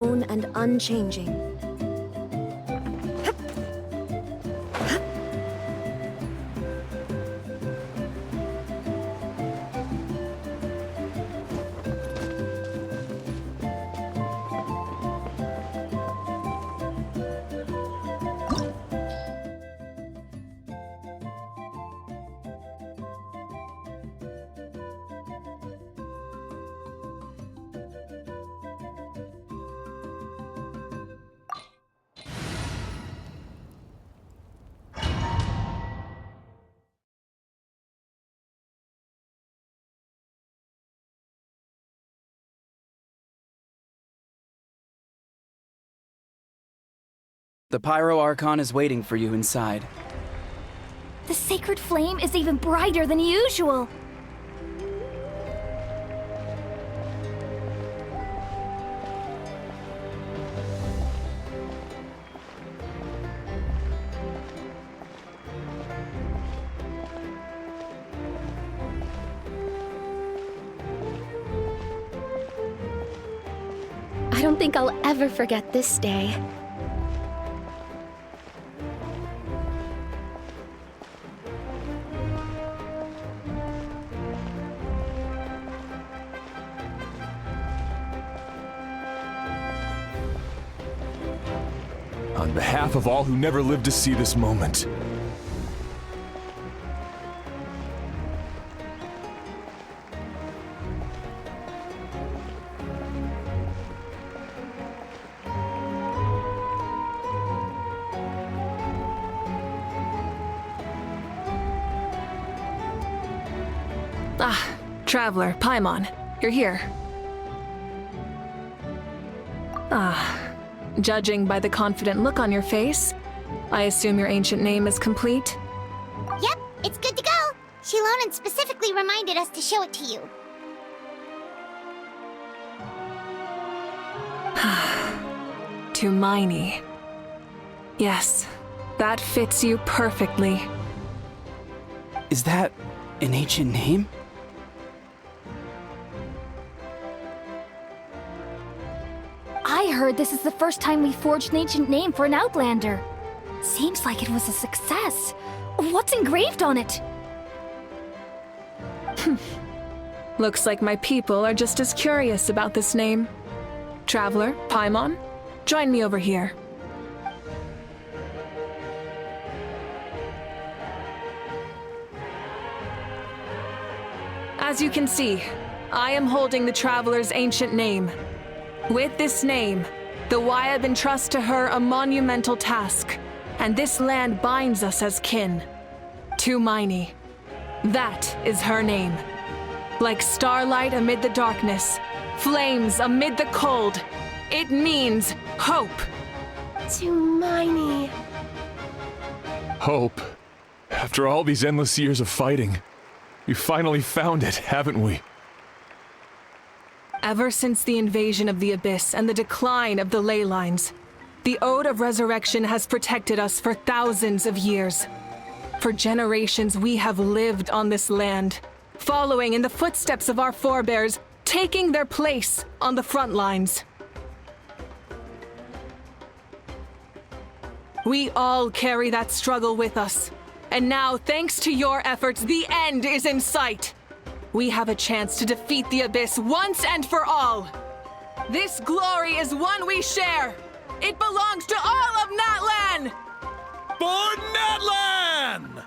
and unchanging. The Pyro Archon is waiting for you inside. The sacred flame is even brighter than usual. I don't think I'll ever forget this day. On behalf of all who never lived to see this moment. Ah, Traveler, Paimon, you're here. Judging by the confident look on your face, I assume your ancient name is complete? Yep, it's good to go. Shilonen specifically reminded us to show it to you. Tumaini. Yes, that fits you perfectly. Is that an ancient name? I heard this is the first time we forged an ancient name for an Outlander. Seems like it was a success. What's engraved on it? Looks like my people are just as curious about this name. Traveler, Paimon, join me over here. As you can see, I am holding the Traveler's ancient name. With this name, the Wyab entrust to her a monumental task, and this land binds us as kin. Tumaini. That is her name. Like starlight amid the darkness, flames amid the cold, it means hope. Tumaini. Hope. After all these endless years of fighting, we finally found it, haven't we? Ever since the invasion of the Abyss and the decline of the ley lines, the Ode of Resurrection has protected us for thousands of years. For generations we have lived on this land, following in the footsteps of our forebears, taking their place on the front lines. We all carry that struggle with us, and now, thanks to your efforts, the end is in sight. We have a chance to defeat the Abyss once and for all. This glory is one we share. It belongs to all of Natlan! For Natlan!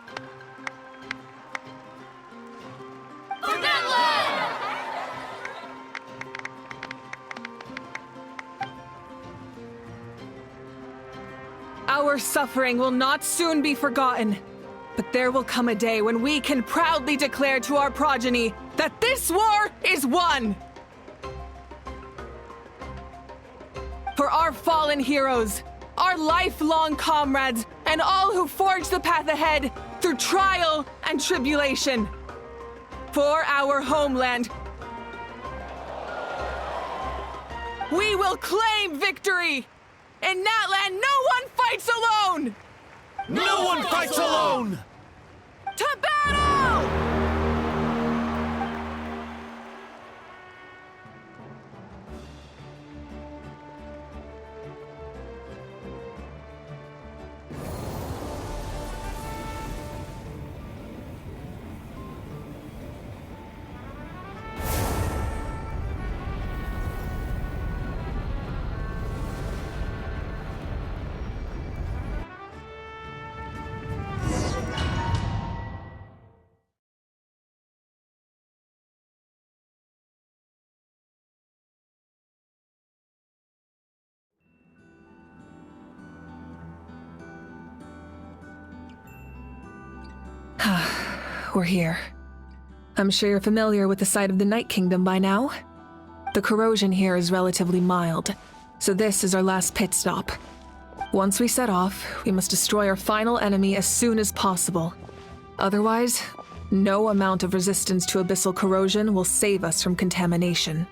For Natlan! Our suffering will not soon be forgotten. But there will come a day when we can proudly declare to our progeny that this war is won! For our fallen heroes, our lifelong comrades, and all who forge the path ahead through trial and tribulation. For our homeland, we will claim victory! In Natlan, no one fights alone! No one fights alone! To battle! We're here. I'm sure you're familiar with the site of the Night Kingdom by now. The corrosion here is relatively mild, so this is our last pit stop. Once we set off, we must destroy our final enemy as soon as possible. Otherwise, no amount of resistance to abyssal corrosion will save us from contamination.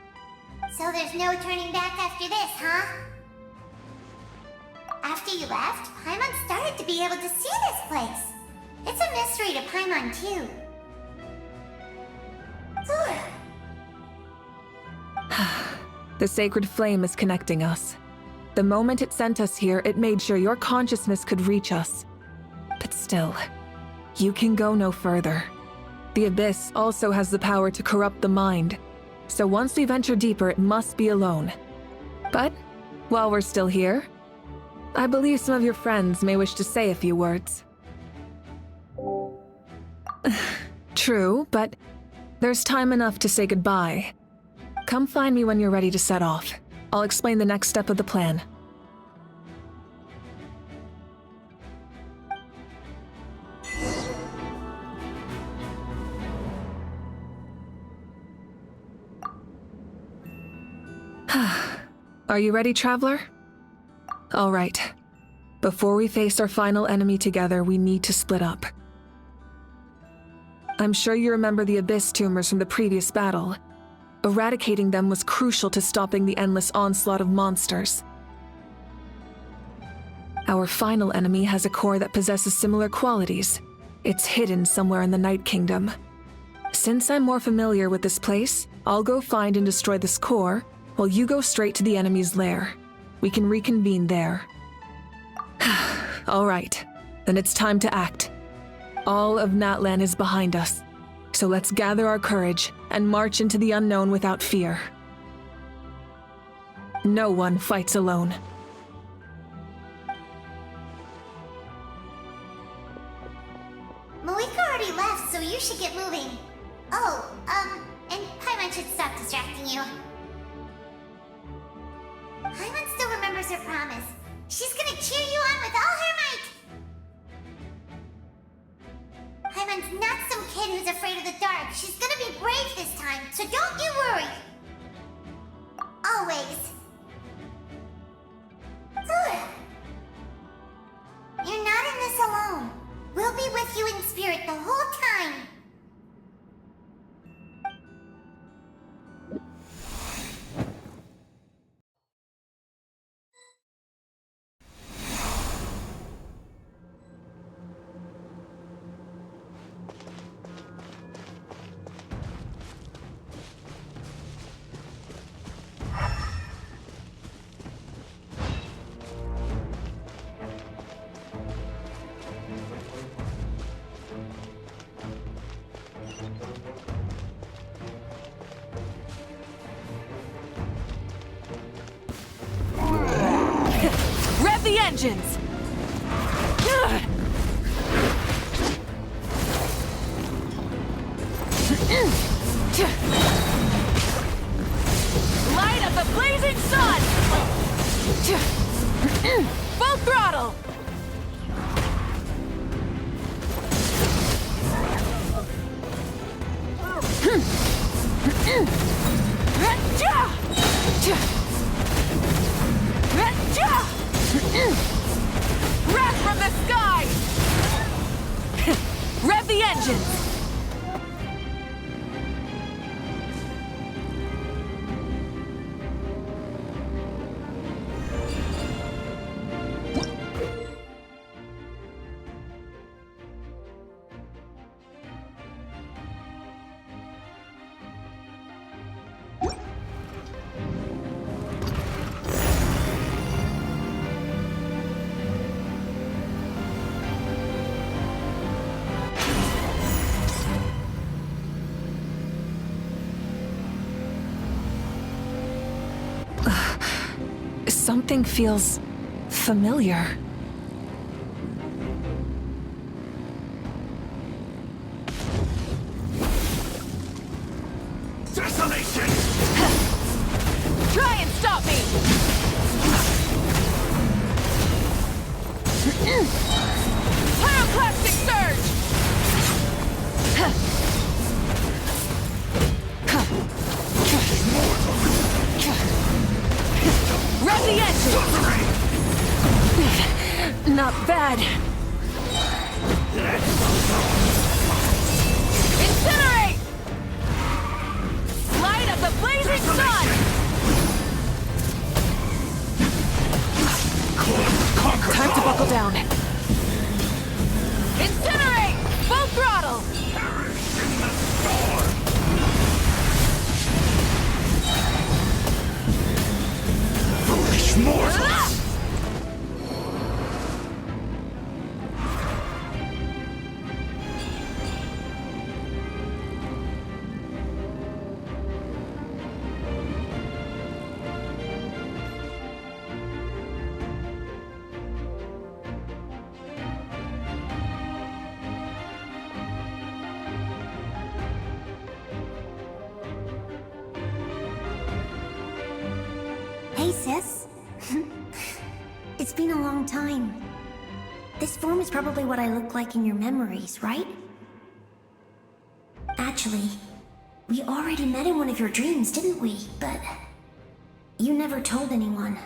So there's no turning back after this, huh? After you left, Paimon started to be able to see this place. It's a mystery to Paimon, too. Zora! The sacred flame is connecting us. The moment it sent us here, it made sure your consciousness could reach us. But still, you can go no further. The Abyss also has the power to corrupt the mind, so once we venture deeper, it must be alone. But, while we're still here, I believe some of your friends may wish to say a few words. True, but there's time enough to say goodbye. Come find me when you're ready to set off. I'll explain the next step of the plan. Are you ready, Traveler? All right. Before we face our final enemy together, we need to split up. I'm sure you remember the Abyss tumors from the previous battle. Eradicating them was crucial to stopping the endless onslaught of monsters. Our final enemy has a core that possesses similar qualities. It's hidden somewhere in the Night Kingdom. Since I'm more familiar with this place, I'll go find and destroy this core, while you go straight to the enemy's lair. We can reconvene there. All right, then it's time to act. All of Natlan is behind us, so let's gather our courage and march into the unknown without fear. No one fights alone. Malika already left, so you should get moving. Oh, and Paimon should stop distracting you. Paimon still remembers her promise. She's gonna cheer you on with all her might! Paimon's not some kid who's afraid of the dark. She's gonna be brave this time, so don't you worry. Always. Zora! You're not in this alone. We'll be with you in spirit the whole time. Rev the engines! Light of the blazing sun! Full throttle! Wrath from the sky! Rev the engines! Something feels familiar. Desolation! Try and stop me! Pyroclastic surge! sketches! Not bad. Incinerate! Light of the blazing sun! Time to buckle down. Incinerate! Full throttle! Foolish mortals! Hey, sis. It's been a long time. This form is probably what I look like in your memories, right? Actually, we already met in one of your dreams, didn't we? But you never told anyone.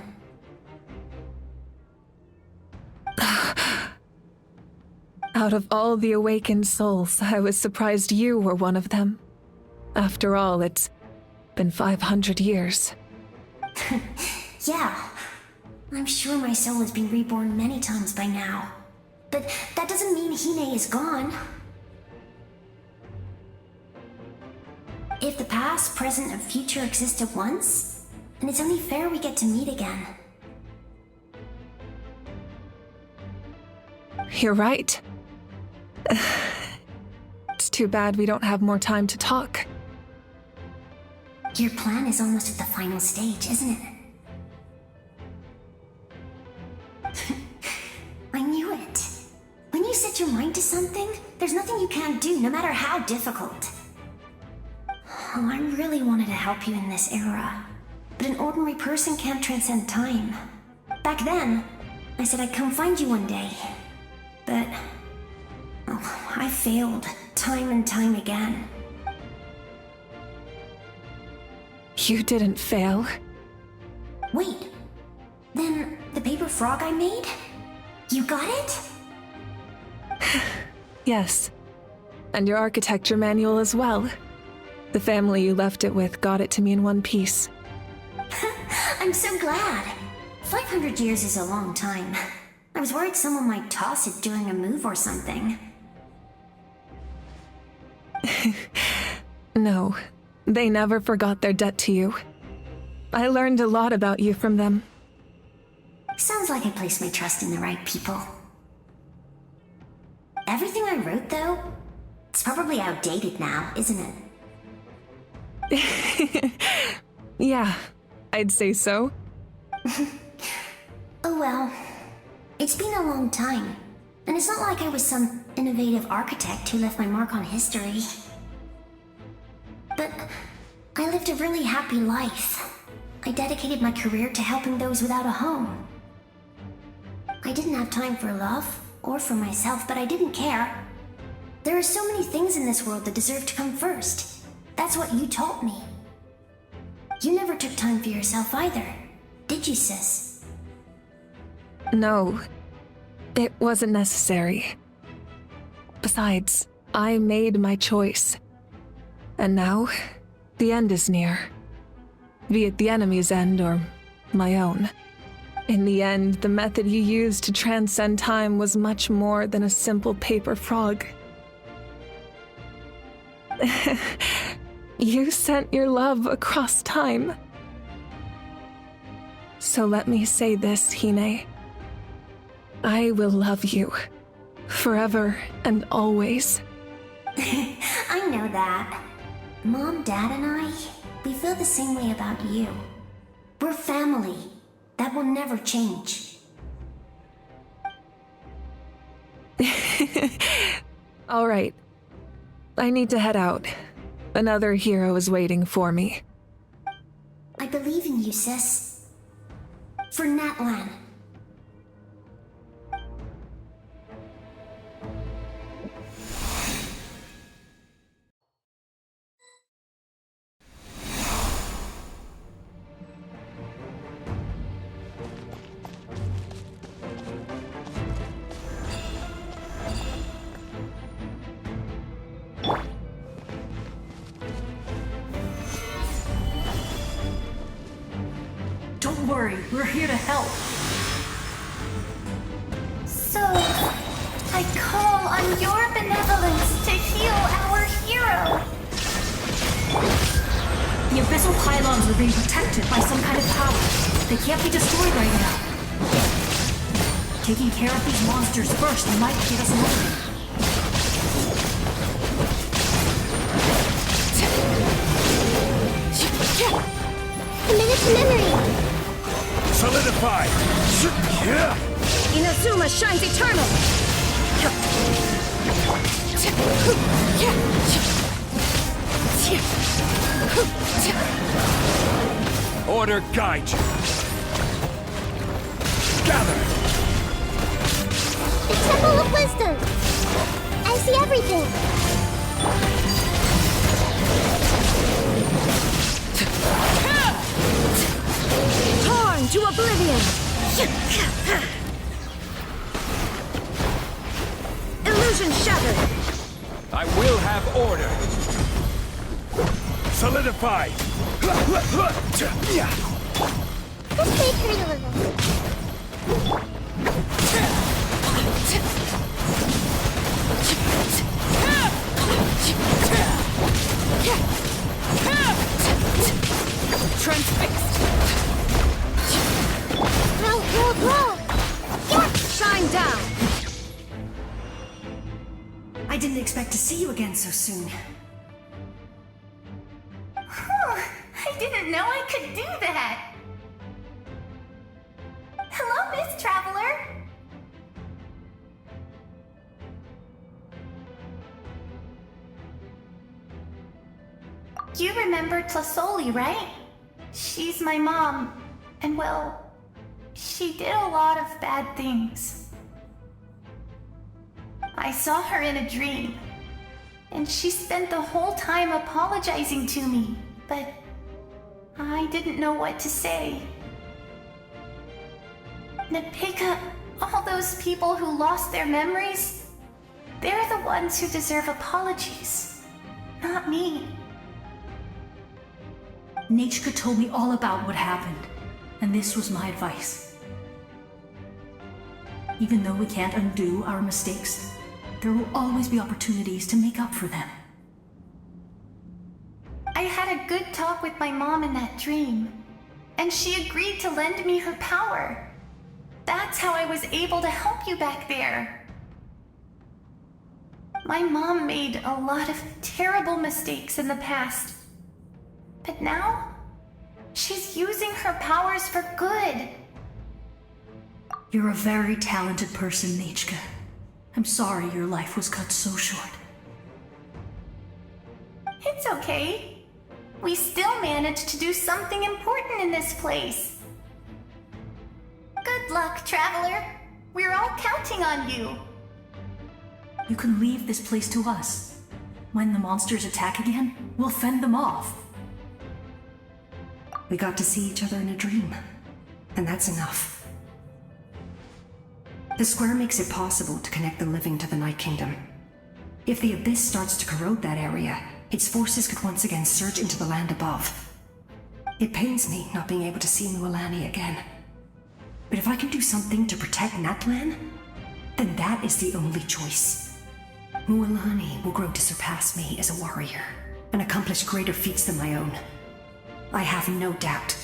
Out of all the awakened souls, I was surprised you were one of them. After all, it's been 500 years. Yeah. I'm sure my soul has been reborn many times by now. But that doesn't mean Hine is gone. If the past, present, and future exist at once, then it's only fair we get to meet again. You're right. It's too bad we don't have more time to talk. Your plan is almost at the final stage, isn't it? I knew it. When you set your mind to something, there's nothing you can't do, no matter how difficult. Oh, I really wanted to help you in this era. But an ordinary person can't transcend time. Back then, I said I'd come find you one day. But... oh, I failed, time and time again. You didn't fail. Wait, then the paper frog I made? You got it? Yes. And your architecture manual as well. The family you left it with got it to me in one piece. I'm so glad. 500 years is a long time. I was worried someone might toss it during a move or something. No, they never forgot their debt to you. I learned a lot about you from them. Sounds like I placed my trust in the right people. Everything I wrote, though, it's probably outdated now, isn't it? Yeah, I'd say so. Oh well. It's been a long time, and it's not like I was some innovative architect who left my mark on history. But I lived a really happy life. I dedicated my career to helping those without a home. I didn't have time for love, or for myself, but I didn't care. There are so many things in this world that deserve to come first. That's what you taught me. You never took time for yourself either, did you, sis? No, it wasn't necessary. Besides, I made my choice. And now, the end is near. Be it the enemy's end or my own. In the end, the method you used to transcend time was much more than a simple paper frog. You sent your love across time. So let me say this, Hine. I will love you. Forever and always. I know that. Mom, Dad, and I, we feel the same way about you. We're family. That will never change. All right. I need to head out. Another hero is waiting for me. I believe in you, sis. For Natlan. worry. We're here to help. So, I call on your benevolence to heal our hero. The abyssal pylons are being protected by some kind of power. They can't be destroyed right now. Taking care of these monsters first might get us moving. Commit to memory! Solidify! Inazuma shines eternal! Order guide you! Gather! The Temple of Wisdom! I see everything! Torn to oblivion! Illusion shattered! I will have order! Solidify! This may hurt a little. Transfixed! Roll! Shine down! I didn't expect to see you again so soon. I didn't know I could do that. Hello, Miss Traveler. You remember Tlasoli, right? She's my mom, and well, she did a lot of bad things. I saw her in a dream, and she spent the whole time apologizing to me, but I didn't know what to say. Napika, all those people who lost their memories, they're the ones who deserve apologies, not me. Nachika told me all about what happened, and this was my advice. Even though we can't undo our mistakes, there will always be opportunities to make up for them. I had a good talk with my mom in that dream, and she agreed to lend me her power. That's how I was able to help you back there. My mom made a lot of terrible mistakes in the past, but now she's using her powers for good. You're a very talented person, Nachika. I'm sorry your life was cut so short. It's okay. We still managed to do something important in this place. Good luck, Traveler. We're all counting on you. You can leave this place to us. When the monsters attack again, we'll fend them off. We got to see each other in a dream, and that's enough. The square makes it possible to connect the living to the Night Kingdom. If the Abyss starts to corrode that area, its forces could once again surge into the land above. It pains me not being able to see Mualani again. But if I can do something to protect Natlan, then that is the only choice. Mualani will grow to surpass me as a warrior, and accomplish greater feats than my own. I have no doubt.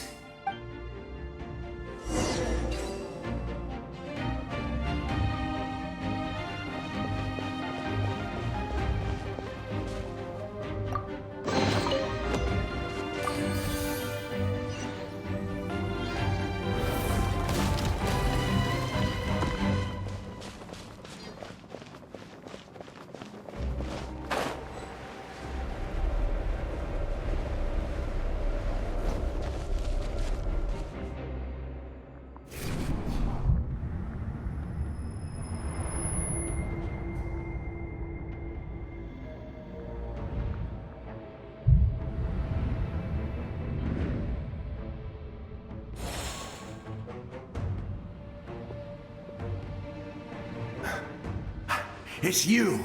It's you!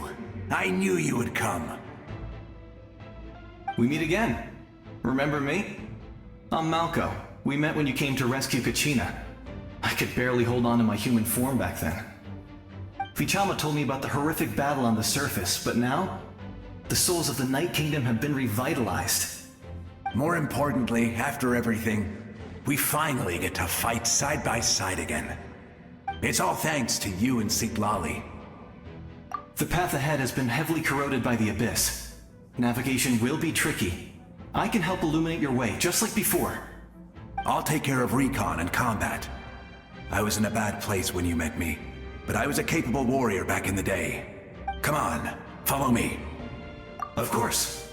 I knew you would come. We meet again. Remember me? I'm Malco. We met when you came to rescue Kachina. I could barely hold on to my human form back then. Vichama told me about the horrific battle on the surface, but now, the souls of the Night Kingdom have been revitalized. More importantly, after everything, we finally get to fight side by side again. It's all thanks to you and Sitlali. The path ahead has been heavily corroded by the Abyss. Navigation will be tricky. I can help illuminate your way, just like before. I'll take care of recon and combat. I was in a bad place when you met me, but I was a capable warrior back in the day. Come on, follow me. Of course.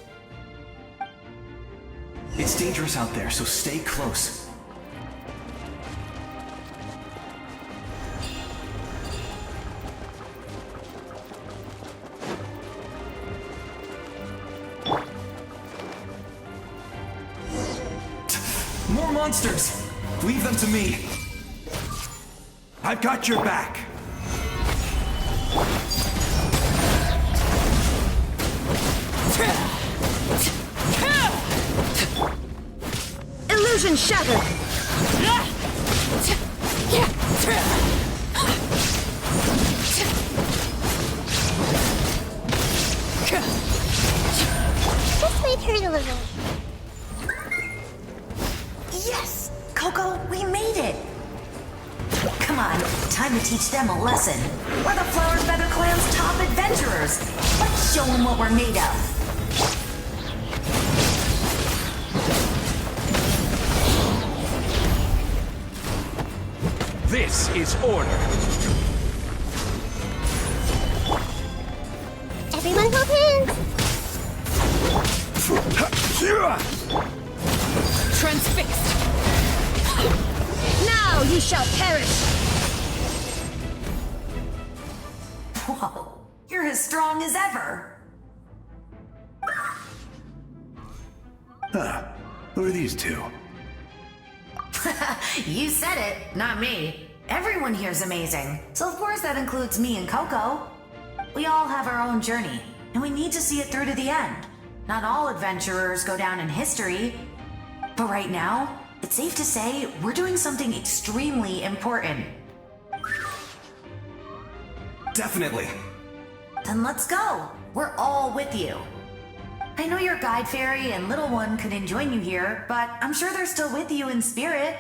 It's dangerous out there, so stay close. More monsters! Leave them to me. I've got your back. Illusion shattered! This might hurt a little. Yes! Coco, we made it! Come on, time to teach them a lesson. We're the Flower Feather Clan's top adventurers. Let's show them what we're made of. This is order. Everyone hold hands! Transfixed! Now you shall perish! Whoa, you're as strong as ever. Who are these two? You said it, not me. Everyone here's amazing. So of course that includes me and Coco. We all have our own journey, and we need to see it through to the end. Not all adventurers go down in history. But right now, it's safe to say we're doing something extremely important. Definitely. Then let's go. We're all with you. I know your guide fairy and little one couldn't join you here, but I'm sure they're still with you in spirit.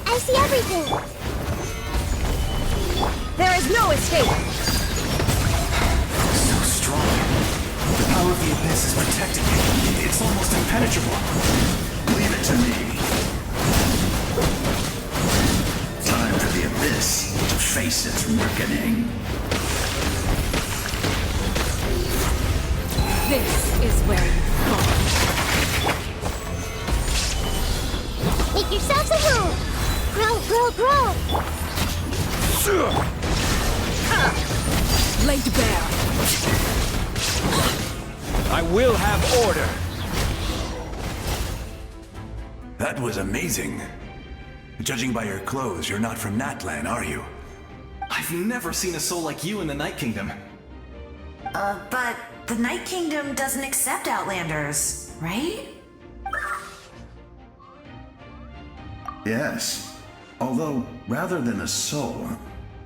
I see everything! There is no escape! So strong. The power of the Abyss is protecting it. It's almost impenetrable. Leave it to me. Time for the Abyss to face its reckoning. This is where you fall. Make yourselves a home! Grow, grow, grow! Laid bare. I will have order. That was amazing. Judging by your clothes, you're not from Natlan, are you? I've never seen a soul like you in the Night Kingdom. But the Night Kingdom doesn't accept Outlanders, right? Yes. Although, rather than a soul,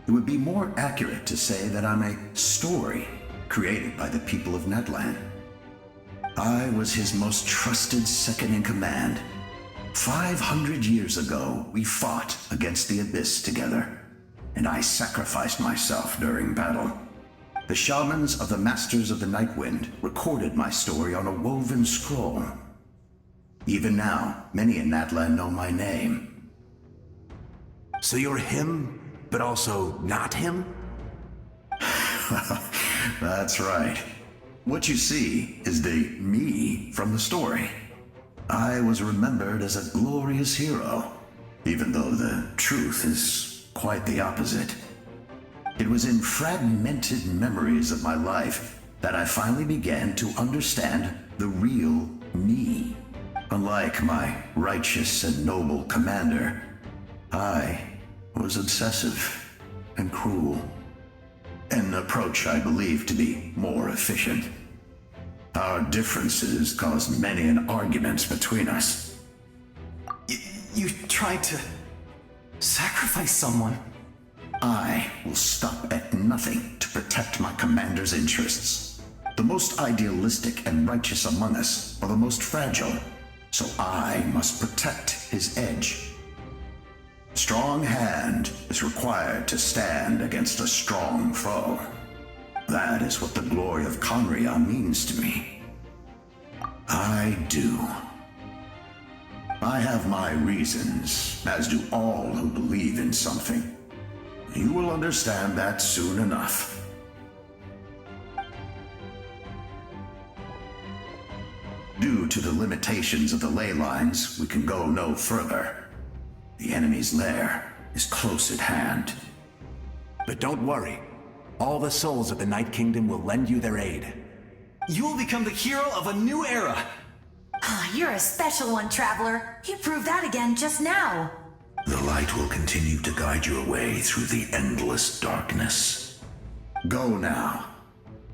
it would be more accurate to say that I'm a story created by the people of Natlan. I was his most trusted second-in-command. 500 years ago, we fought against the Abyss together, and I sacrificed myself during battle. The shamans of the Masters of the Nightwind recorded my story on a woven scroll. Even now, many in Natlan know my name. So you're him, but also not him? That's right. What you see is the me from the story. I was remembered as a glorious hero, even though the truth is quite the opposite. It was in fragmented memories of my life that I finally began to understand the real me. Unlike my righteous and noble commander, I was obsessive and cruel. An approach I believe to be more efficient. Our differences caused many an arguments between us. You tried to sacrifice someone? I will stop at nothing to protect my commander's interests. The most idealistic and righteous among us are the most fragile, so I must protect his edge. Strong hand is required to stand against a strong foe. That is what the glory of Conria means to me. I do. I have my reasons, as do all who believe in something. You will understand that soon enough. Due to the limitations of the ley lines, we can go no further. The enemy's lair is close at hand. But don't worry. All the souls of the Night Kingdom will lend you their aid. You will become the hero of a new era! You're a special one, Traveler. You proved that again just now. The light will continue to guide your way through the endless darkness. Go now,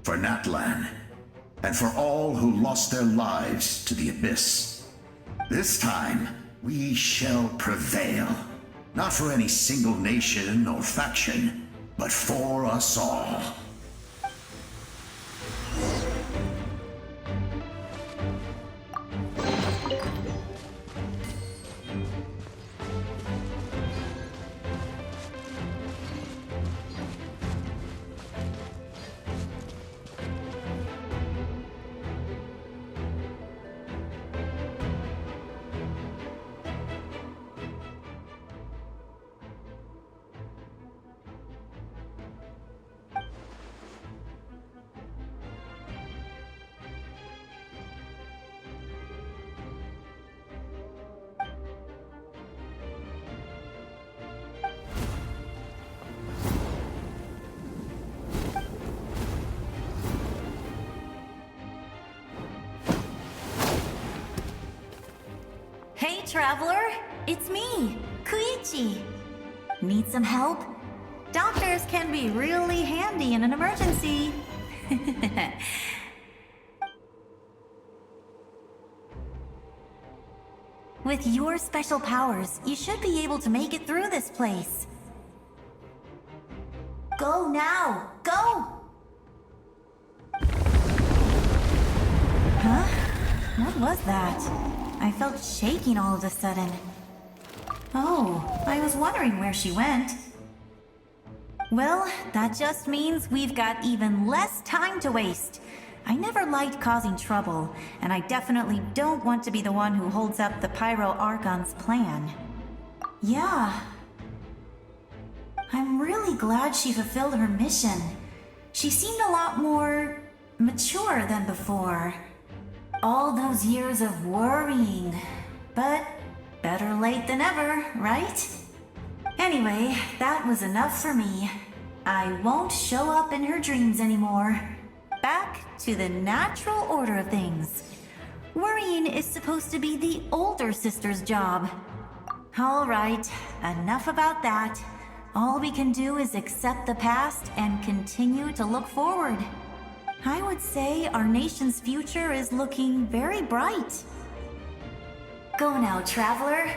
for Natlan, and for all who lost their lives to the Abyss. This time, we shall prevail. Not for any single nation or faction, but for us all. Hey, Traveler! It's me, Koichi. Need some help? Doctors can be really handy in an emergency. With your special powers, you should be able to make it through this place. Go now! Go! Huh? What was that? I felt shaking all of a sudden. Oh, I was wondering where she went. Well, that just means we've got even less time to waste. I never liked causing trouble, and I definitely don't want to be the one who holds up the Pyro Archon's plan. Yeah. I'm really glad she fulfilled her mission. She seemed a lot more mature than before. All those years of worrying, but better late than ever, right? Anyway, that was enough for me. I won't show up in her dreams anymore. Back to the natural order of things. Worrying is supposed to be the older sister's job. All right, enough about that. All we can do is accept the past and continue to look forward. I would say our nation's future is looking very bright. Go now, Traveler.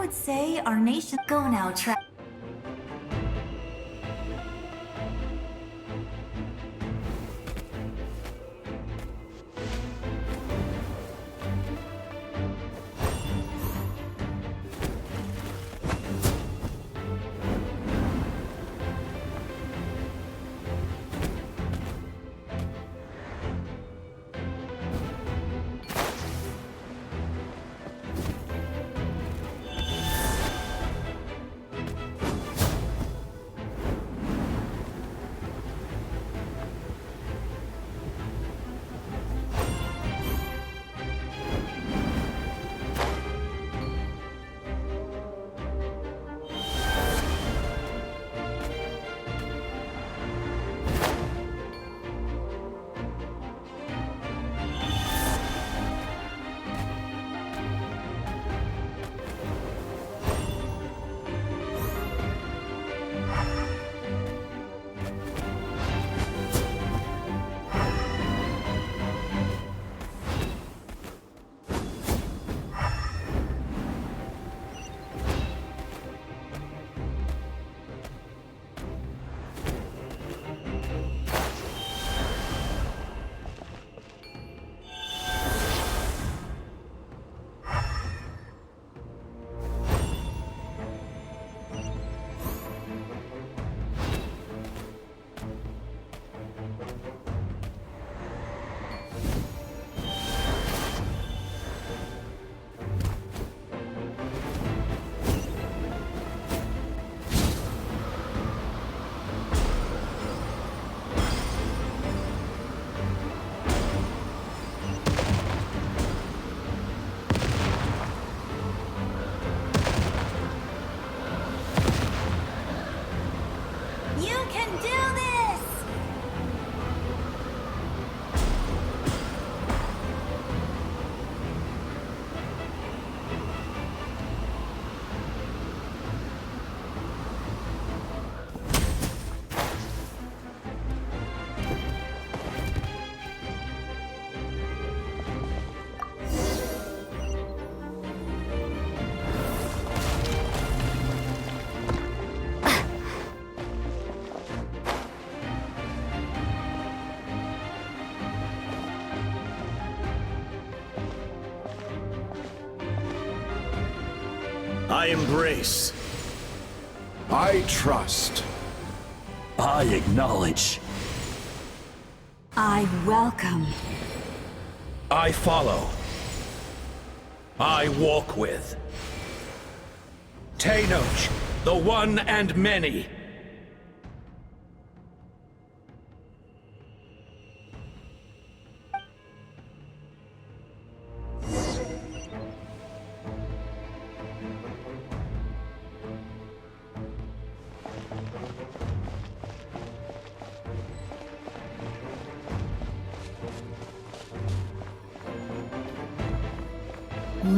would say our nation. Go now, I embrace. I trust. I acknowledge. I welcome. I follow. I walk with. Tenoch, the one and many.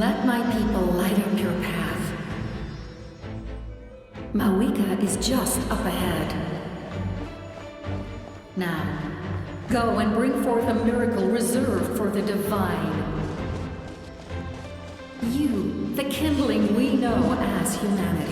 Let my people light up your path. Mawika is just up ahead. Now, go and bring forth a miracle reserved for the divine. You, the kindling we know as humanity.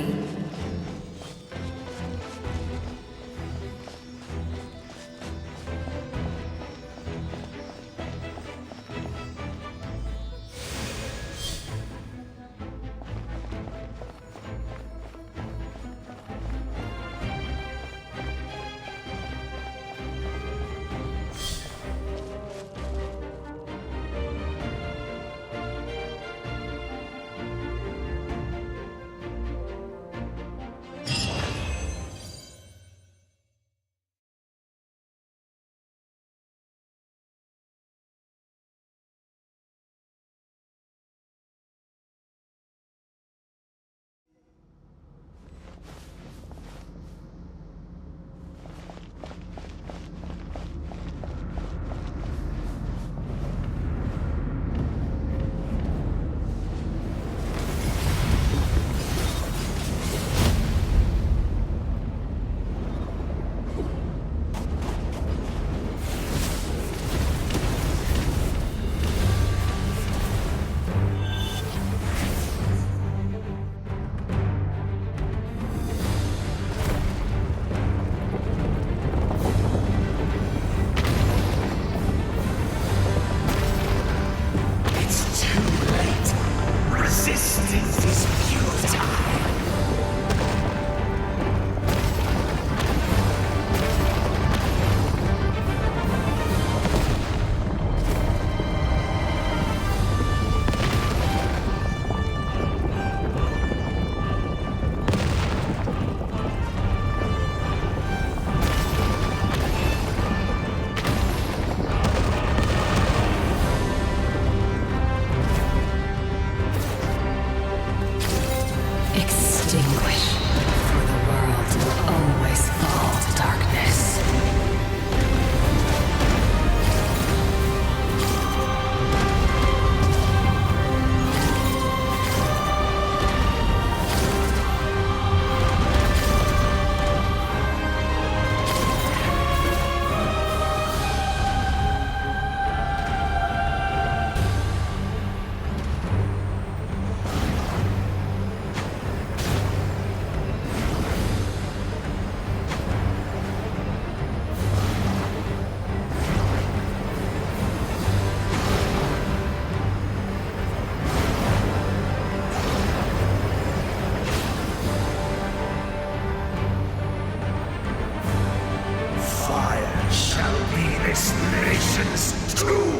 this nation's tomb!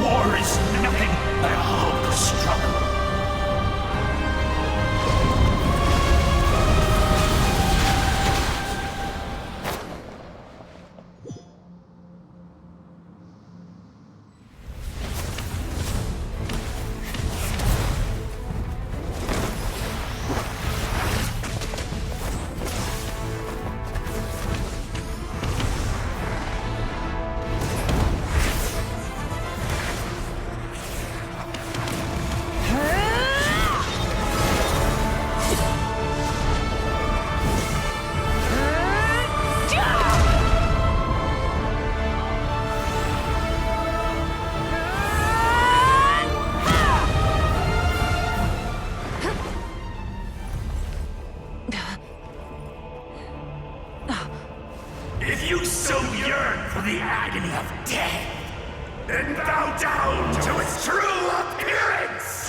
War is nothing but a hopeless struggle. If you so yearn for the agony of death, then bow down to its true appearance!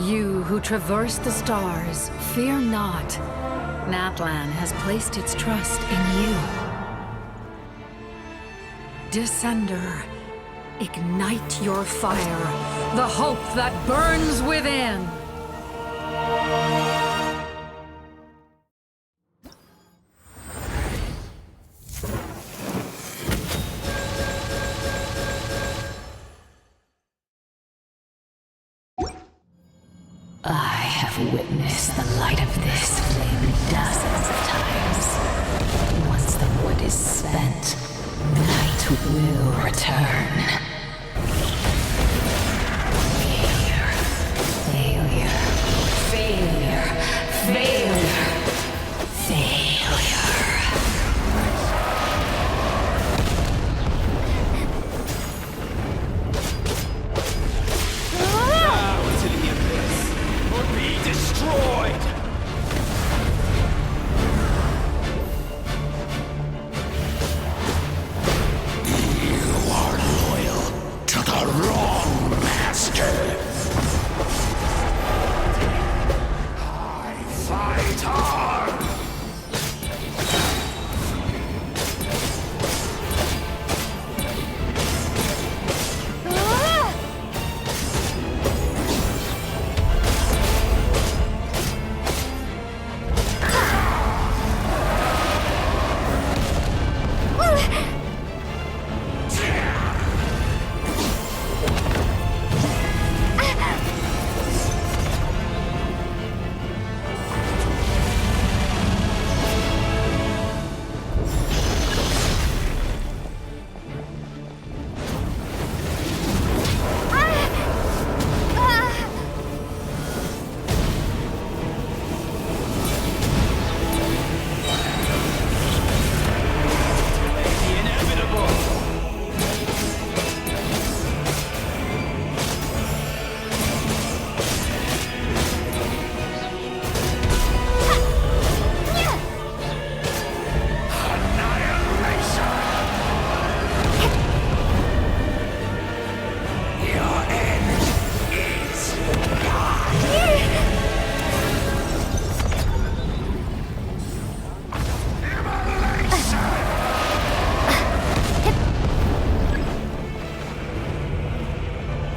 You who traverse the stars, fear not. Natlan has placed its trust in you. Descender, ignite your fire, the hope that burns within. I have witnessed the light of this flame dozens of times. Once the wood is spent, night will return. Failure. Failure. Failure. Failure. Failure. Destroyed! You are loyal to the wrong master. I fight hard.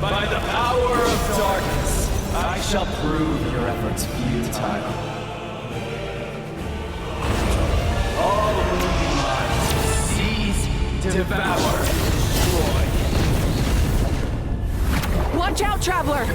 By the power of darkness, I shall prove your efforts futile. devour, destroy. Watch out, Traveler!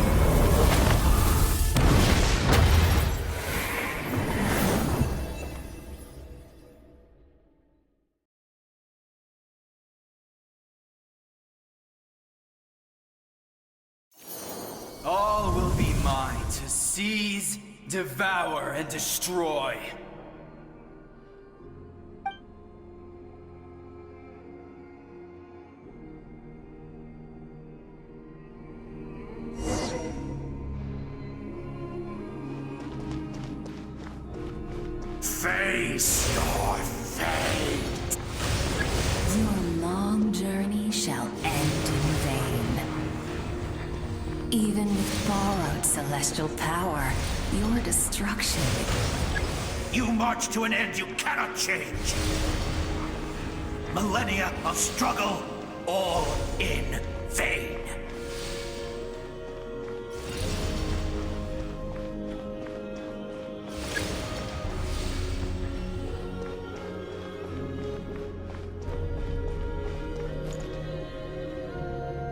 All will be mine to seize, devour, and destroy. Face your fate! Your long journey shall end in vain. Even with borrowed celestial power, your destruction... You march to an end you cannot change. Millennia of struggle, all in vain.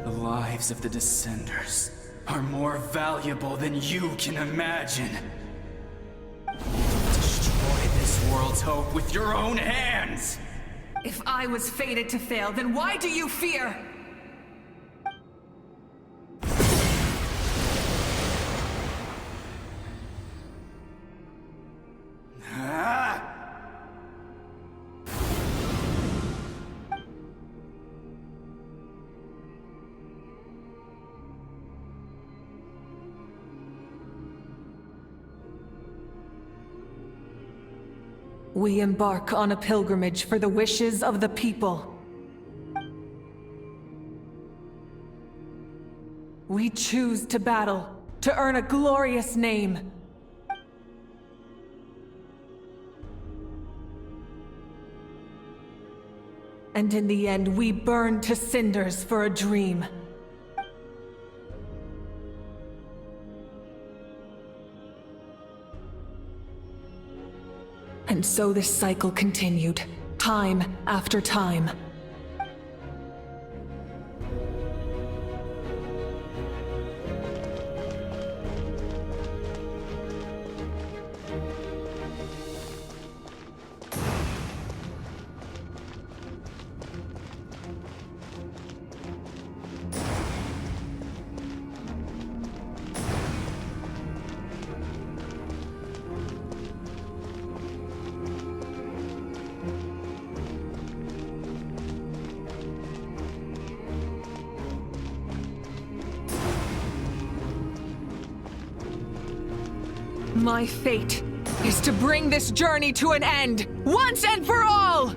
The lives of the Descenders are more valuable than you can imagine. Destroy this world's hope with your own hands! If I was fated to fail, then why do you fear? We embark on a pilgrimage for the wishes of the people. We choose to battle, to earn a glorious name. And in the end, we burn to cinders for a dream. And so this cycle continued, time after time. My fate is to bring this journey to an end, once and for all!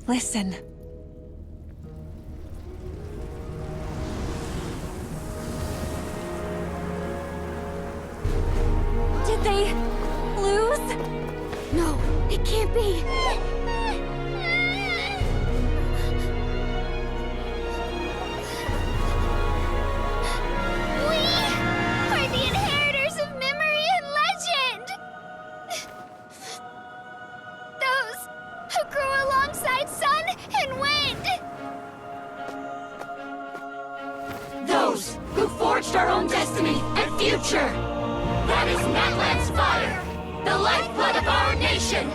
Listen. Did they lose? No, it can't be. We are the inheritors of memory and legend! Those who grew alongside sun and wind! Those who forged our own destiny and future! That is Natlan's fire! The lifeblood of our nation!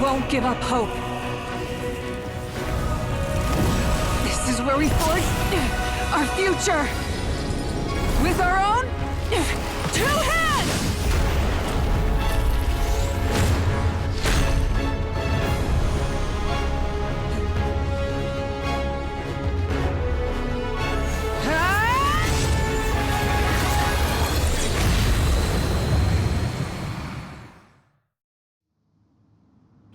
won't give up hope. This is where we forge our future. With our own 2 hands!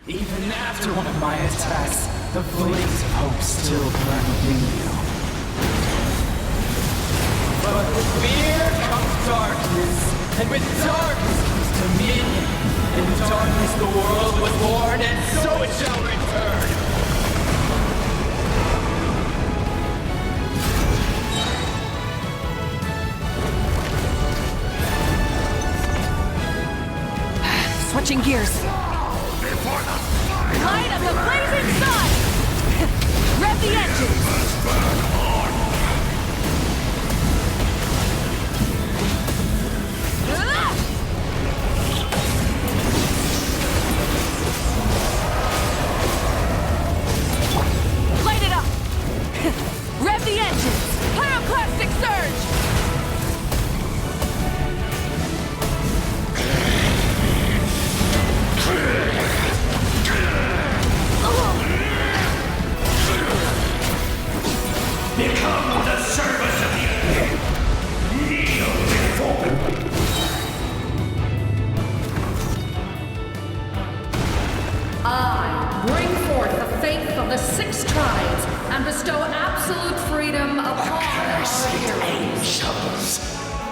Even after one of my attacks, the flames of hope still burn within you. But with fear comes darkness, and with darkness comes dominion. In darkness the world was born, and so it shall return. Switching gears. Light of the blazing sun! Rev the engines! Light it up! Rev the engines! Pyroclastic surge! Become the servant of the kneel before. I bring forth the faith of the 6 tribes and bestow absolute freedom upon Accursed our heroes. angels,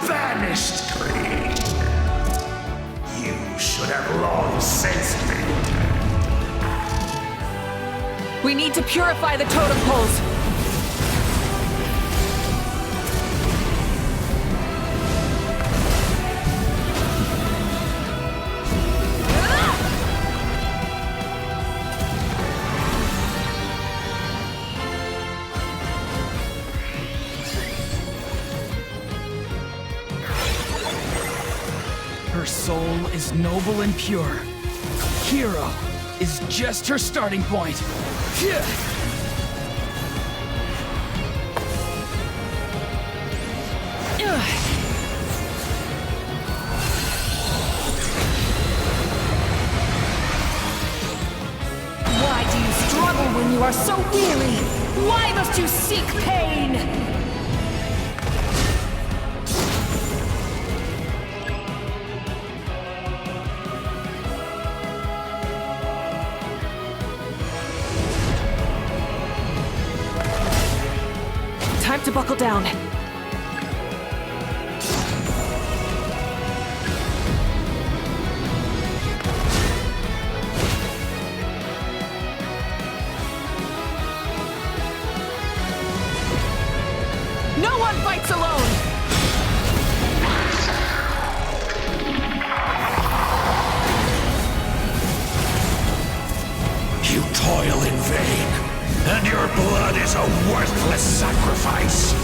banished greed. You should have long sensed me. We need to purify the totem poles. Her soul is noble and pure. Hero is just her starting point. Phew. Why do you struggle when you are so weary? Why must you seek pain? Time to buckle down. No one fights alone! You toil in vain, and your blood is a worthless sacrifice.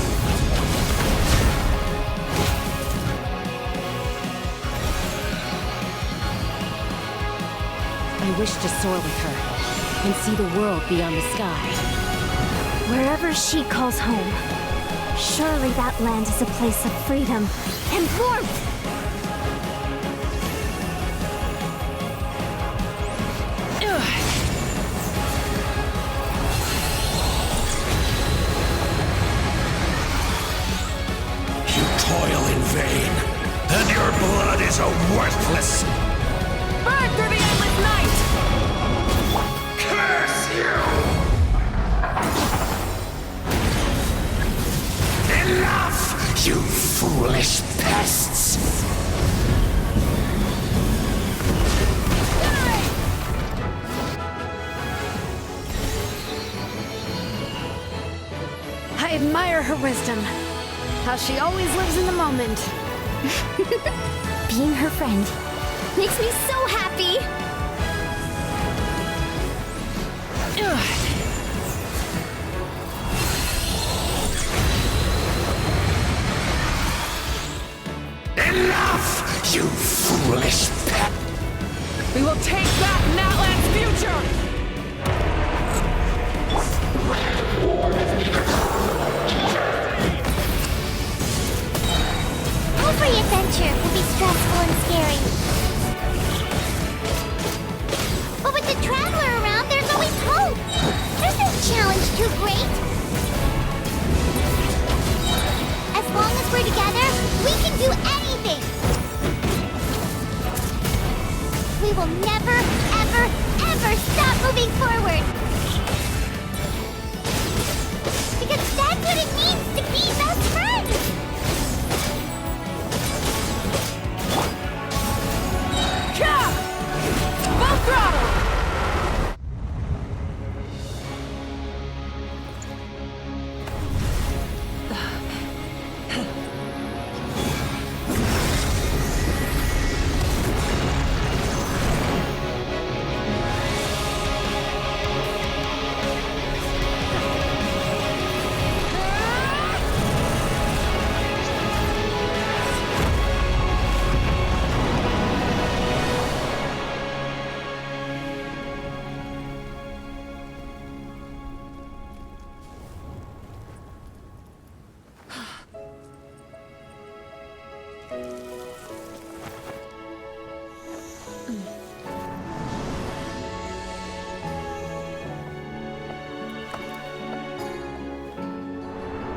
I wish to soar with her and see the world beyond the sky. Wherever she calls home, surely that land is a place of freedom and warmth! You toil in vain, and your blood is a worthless... Burn through the endless night! Curse you! Enough, you foolish pests! I admire her wisdom. How she always lives in the moment. Being her friend makes me so happy! Enough, you foolish pet! We will take back Natlan's future! Every adventure will be stressful and scary. But with the Traveler around, there's always hope. There's no challenge too great. As long as we're together, we can do anything. We will never, ever, ever stop moving forward. Because that's what it means to be best friends. Full throttle!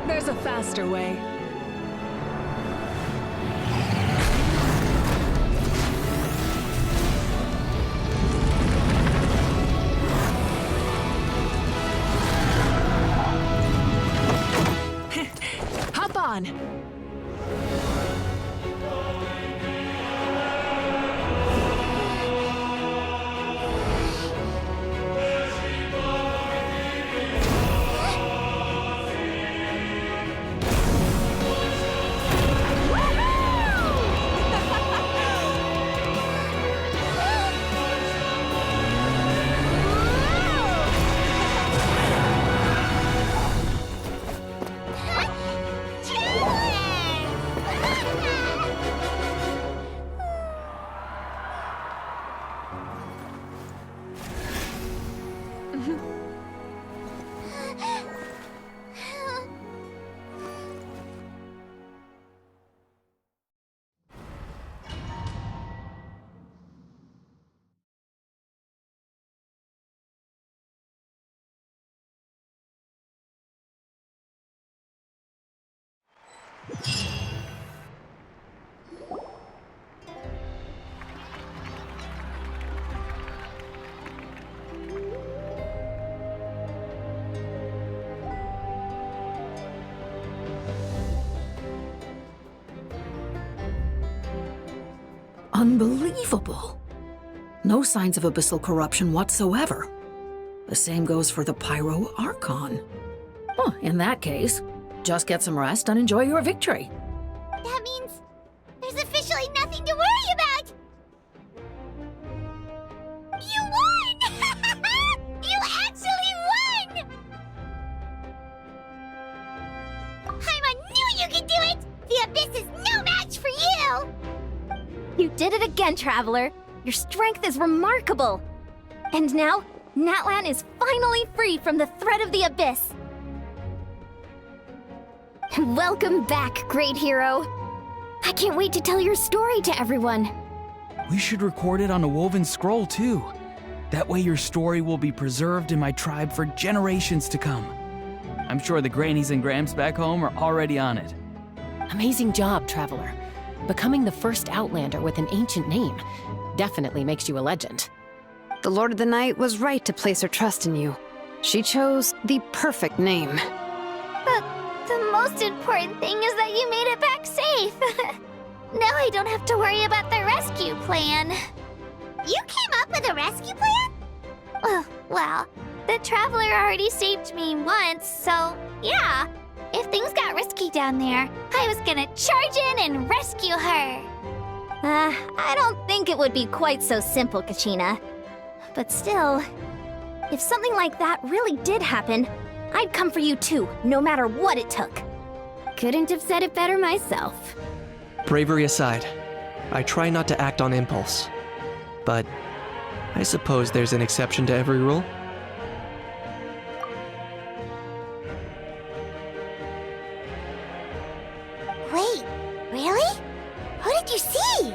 There's a faster way. Hop on! Unbelievable. No signs of abyssal corruption whatsoever. The same goes for the Pyro Archon. Well, in that case, just get some rest and enjoy your victory. That means there's officially nothing to worry about! You won! You actually won! Paimon knew you could do it! The Abyss is no match for you! You did it again, Traveler. Your strength is remarkable. And now, Natlan is finally free from the threat of the Abyss. Welcome back, great hero. I can't wait to tell your story to everyone. We should record it on a woven scroll, too. That way your story will be preserved in my tribe for generations to come. I'm sure the Grannies and Grams back home are already on it. Amazing job, Traveler. Becoming the first Outlander with an ancient name definitely makes you a legend. The Lord of the Night was right to place her trust in you. She chose the perfect name. But the most important thing is that you made it back safe. Now I don't have to worry about the rescue plan. You came up with a rescue plan? Oh, well, the Traveler already saved me once, so yeah. If things got risky down there, I was gonna charge in and rescue her. I don't think it would be quite so simple, Kachina. But still, if something like that really did happen, I'd come for you too, no matter what it took. Couldn't have said it better myself. Bravery aside, I try not to act on impulse. But I suppose there's an exception to every rule. Wait, really? Who did you see?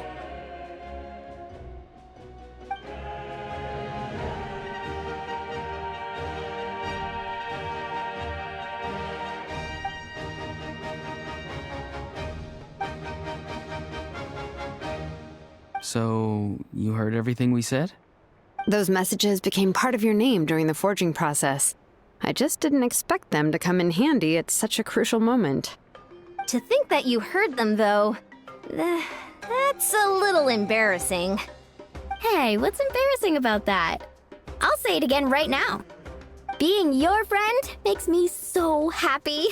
So, you heard everything we said? Those messages became part of your name during the forging process. I just didn't expect them to come in handy at such a crucial moment. To think that you heard them, though, that's a little embarrassing. Hey, what's embarrassing about that? I'll say it again right now. Being your friend makes me so happy.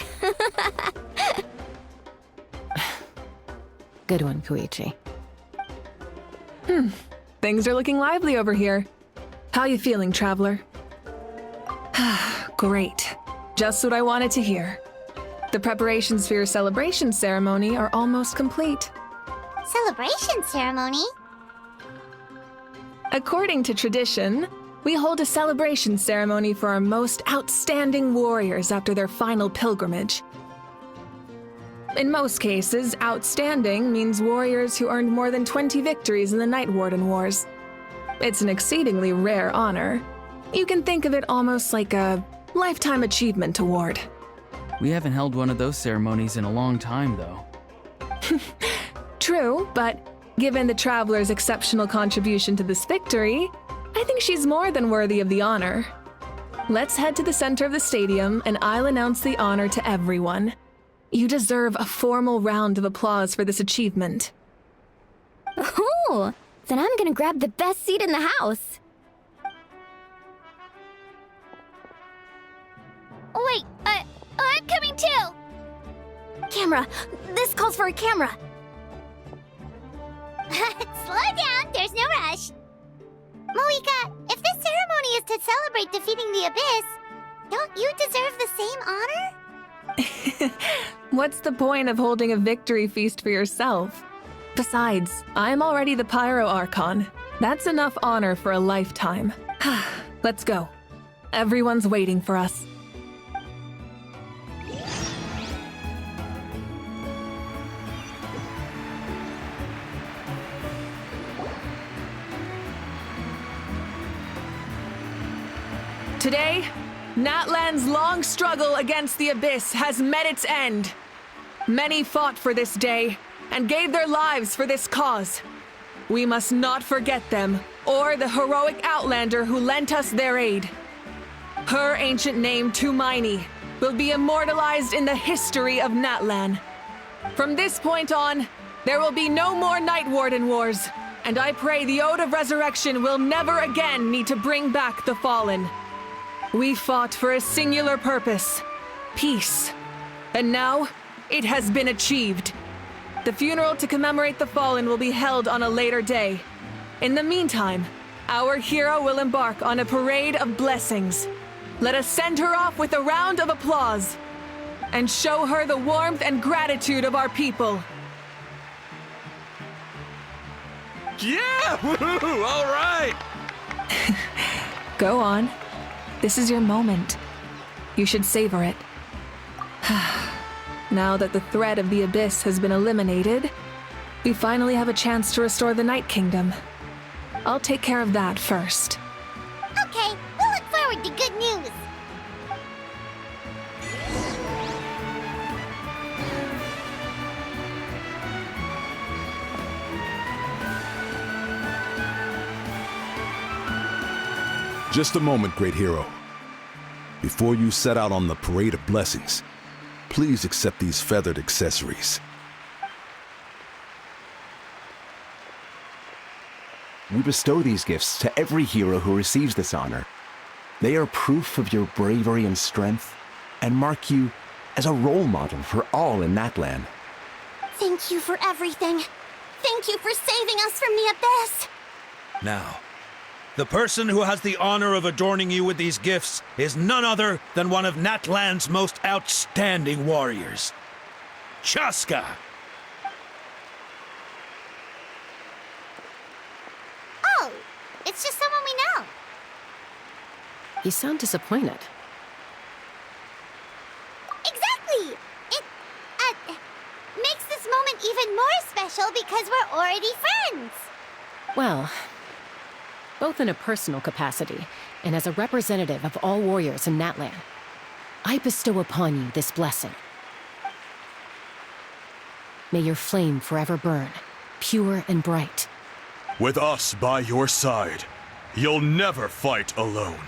Good one, Koichi. Things are looking lively over here. How you feeling, Traveler? Great. Just what I wanted to hear. The preparations for your celebration ceremony are almost complete. Celebration ceremony? According to tradition, we hold a celebration ceremony for our most outstanding warriors after their final pilgrimage. In most cases, outstanding means warriors who earned more than 20 victories in the Night Warden Wars. It's an exceedingly rare honor. You can think of it almost like a lifetime achievement award. We haven't held one of those ceremonies in a long time, though. True, but given the Traveler's exceptional contribution to this victory, I think she's more than worthy of the honor. Let's head to the center of the stadium and I'll announce the honor to everyone. You deserve a formal round of applause for this achievement. Ooh, then I'm gonna grab the best seat in the house. Wait, I'm coming too! Camera! This calls for a camera! Slow down, there's no rush. Moika, if this ceremony is to celebrate defeating the Abyss, don't you deserve the same honor? What's the point of holding a victory feast for yourself? Besides, I'm already the Pyro Archon. That's enough honor for a lifetime. Let's go. Everyone's waiting for us. Today, Natlan's long struggle against the Abyss has met its end. Many fought for this day and gave their lives for this cause. We must not forget them or the heroic Outlander who lent us their aid. Her ancient name, Tumaini, will be immortalized in the history of Natlan. From this point on, there will be no more Night Warden Wars, and I pray the Ode of Resurrection will never again need to bring back the Fallen. We fought for a singular purpose, peace. And now, it has been achieved. The funeral to commemorate the Fallen will be held on a later day. In the meantime, our hero will embark on a parade of blessings. Let us send her off with a round of applause and show her the warmth and gratitude of our people. Yeah! Woohoo! All right! Go on. This is your moment. You should savor it. Now that the threat of the Abyss has been eliminated, we finally have a chance to restore the Night Kingdom. I'll take care of that first. Okay, we'll look forward to good news. Just a moment, great hero. Before you set out on the parade of blessings, please accept these feathered accessories. We bestow these gifts to every hero who receives this honor. They are proof of your bravery and strength, and mark you as a role model for all in Natlan. Thank you for everything. Thank you for saving us from the Abyss. Now, the person who has the honor of adorning you with these gifts is none other than one of Natlan's most outstanding warriors, Chaska. Oh, It's just someone we know. You sound disappointed. Exactly! It, makes this moment even more special because we're already friends. Well, both in a personal capacity and as a representative of all warriors in Natlan, I bestow upon you this blessing. May your flame forever burn, pure and bright. With us by your side, you'll never fight alone.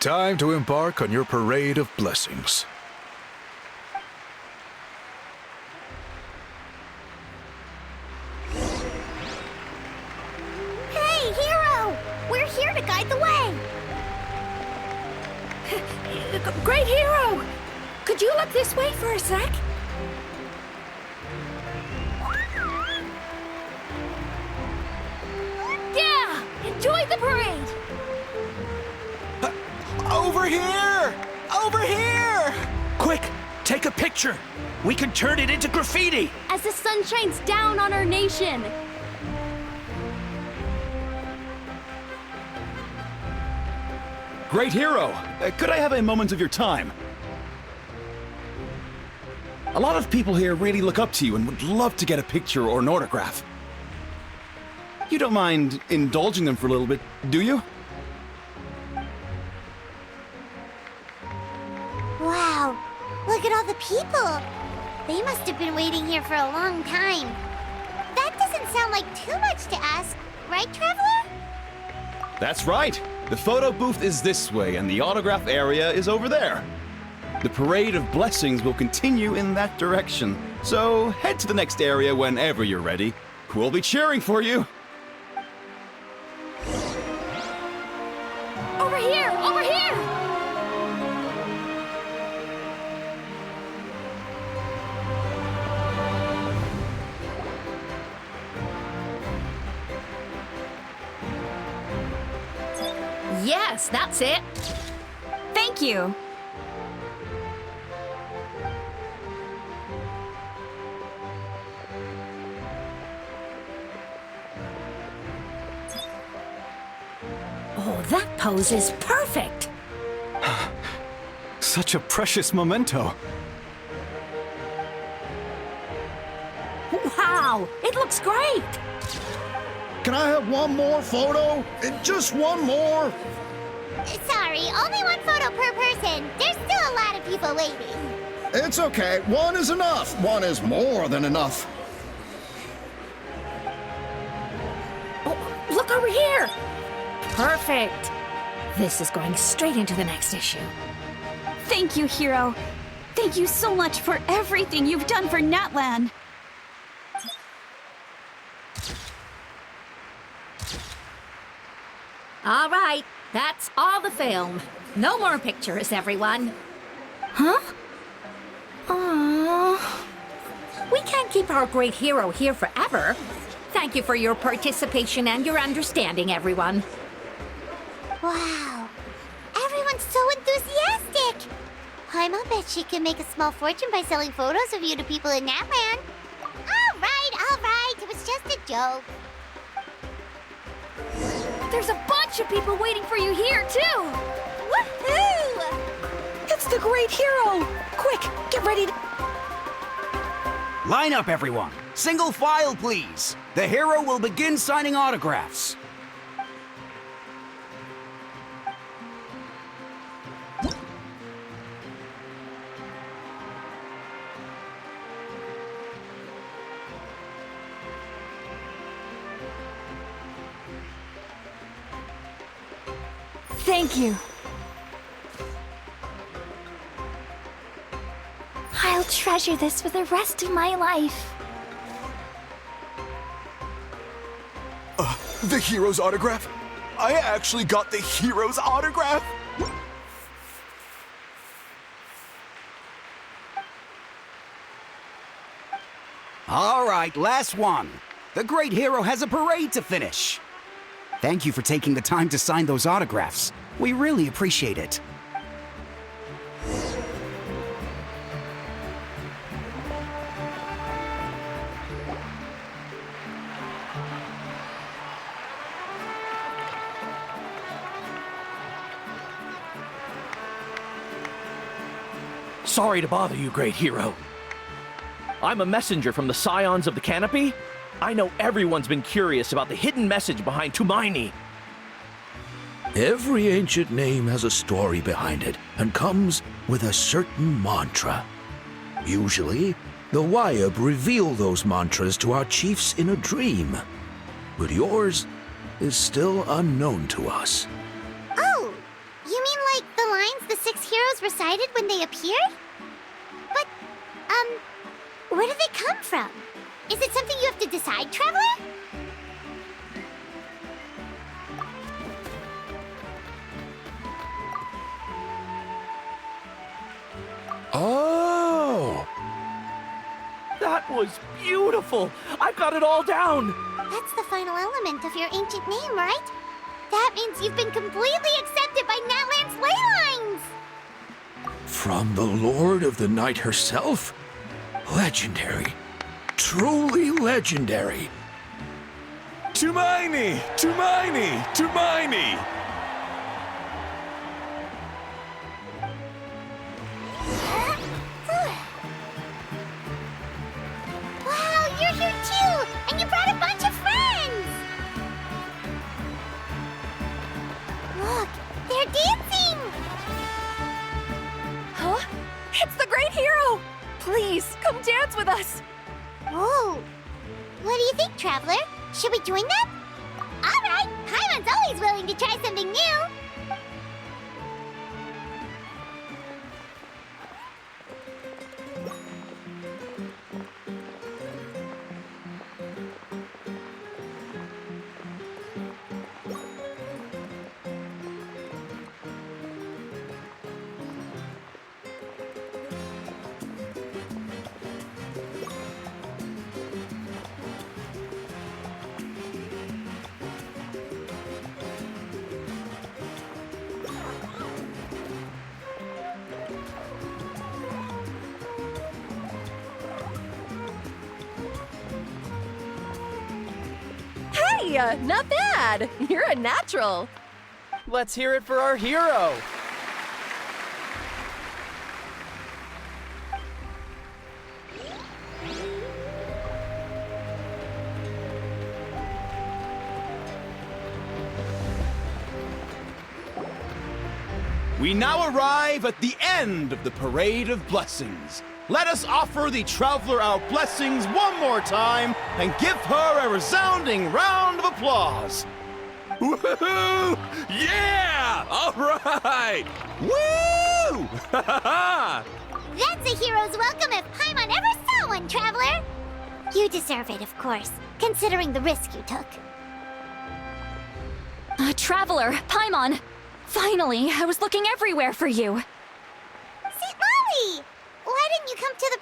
Time to embark on your parade of blessings. Hey, Hero! We're here to guide the way! Great Hero! Could you look this way for a sec? Yeah! Enjoy the parade! Over here! Over here! Quick, take a picture. We can turn it into graffiti. As the sun shines down on our nation! Great Hero! Could I have a moment of your time? A lot of people here really look up to you and would love to get a picture or an autograph. You don't mind indulging them for a little bit, do you? Wow, look at all the people. They must have been waiting here for a long time. That doesn't sound like too much to ask, right, Traveler? That's right. The photo booth is this way and the autograph area is over there. The parade of blessings will continue in that direction. So head to the next area whenever you're ready. We'll be cheering for you. Over here! Over here! Yes, that's it. Thank you. Oh, that pose is perfect. Such a precious memento. Wow, it looks great. Can I have one more photo? Just one more? Sorry, only one photo per person. There's still a lot of people waiting. It's okay. One is enough. One is more than enough. Oh, look over here. Perfect. This is going straight into the next issue. Thank you, Hero. Thank you so much for everything you've done for Natlan. All right, that's all the film. No more pictures, everyone. Huh? Aww. We can't keep our great hero here forever. Thank you for your participation and your understanding, everyone. Wow, everyone's so enthusiastic. I'll bet she can make a small fortune by selling photos of you to people in Natlan. All right, it was just a joke. There's a bunch of people waiting for you here, too! Woohoo! It's the Great Hero! Quick, get ready to... Line up, everyone. Single file, please. The hero will begin signing autographs. Thank you. I'll treasure this for the rest of my life. The hero's autograph? I actually got the hero's autograph? All right, last one. The great hero has a parade to finish. Thank you for taking the time to sign those autographs. We really appreciate it. Sorry to bother you, great hero. I'm a messenger from the Scions of the Canopy. I know everyone's been curious about the hidden message behind Tumaini. Every ancient name has a story behind it and comes with a certain mantra. Usually, the Wayab reveal those mantras to our chiefs in a dream. But yours is still unknown to us. Oh, you mean like the lines the 6 heroes recited when they appeared? But, where do they come from? Is it something you have to decide, Traveler? Oh! That was beautiful! I've got it all down! That's the final element of your ancient name, right? That means you've been completely accepted by Natlan's ley lines! From the Lord of the Night herself? Legendary. Truly legendary. Tumaini! Tumaini! Tumaini! Wow, you're here too! And you brought a bunch of friends! Look, they're dancing! Huh? It's the Great Hero! Please, come dance with us! Oh, what do you think, Traveler? Should we join them? All right, Paimon's always willing to try something new. Hey, not bad. You're a natural. Let's hear it for our hero. We now arrive at the end of the Parade of Blessings. Let us offer the Traveler our blessings one more time and give her a resounding round of applause. Woohoo! Yeah! All right! Woo! That's a hero's welcome if Paimon ever saw one, Traveler. You deserve it, of course, considering the risk you took. Traveler, Paimon! Finally, I was looking everywhere for you. St. Molly! Why didn't you come to the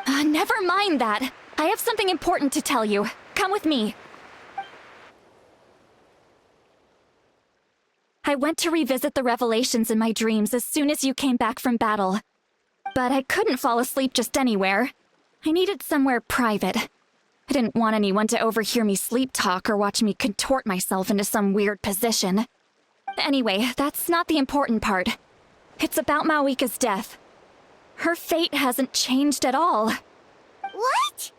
parade? Never mind that. I have something important to tell you. Come with me. I went to revisit the revelations in my dreams as soon as you came back from battle. But I couldn't fall asleep just anywhere. I needed somewhere private. I didn't want anyone to overhear me sleep talk or watch me contort myself into some weird position. Anyway, that's not the important part. It's about Mawika's death. Her fate hasn't changed at all. What?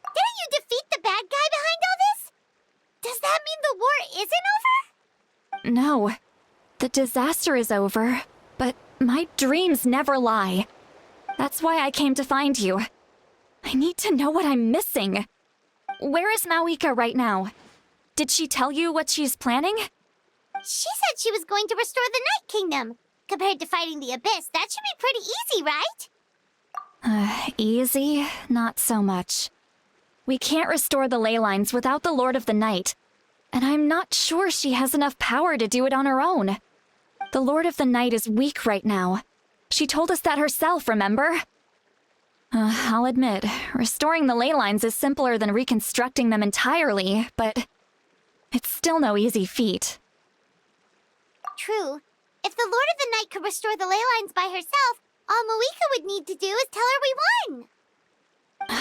Didn't you defeat the bad guy behind all this? Does that mean the war isn't over? No. The disaster is over, but my dreams never lie. That's why I came to find you. I need to know what I'm missing. Where is Mawika right now? Did she tell you what she's planning? She said she was going to restore the Night Kingdom. Compared to fighting the Abyss, that should be pretty easy, right? Easy? Not so much. We can't restore the ley lines without the Lord of the Night. And I'm not sure she has enough power to do it on her own. The Lord of the Night is weak right now. She told us that herself, remember? I'll admit, restoring the ley lines is simpler than reconstructing them entirely, but it's still no easy feat. True. If the Lord of the Night could restore the ley lines by herself, all Mawika would need to do is tell her we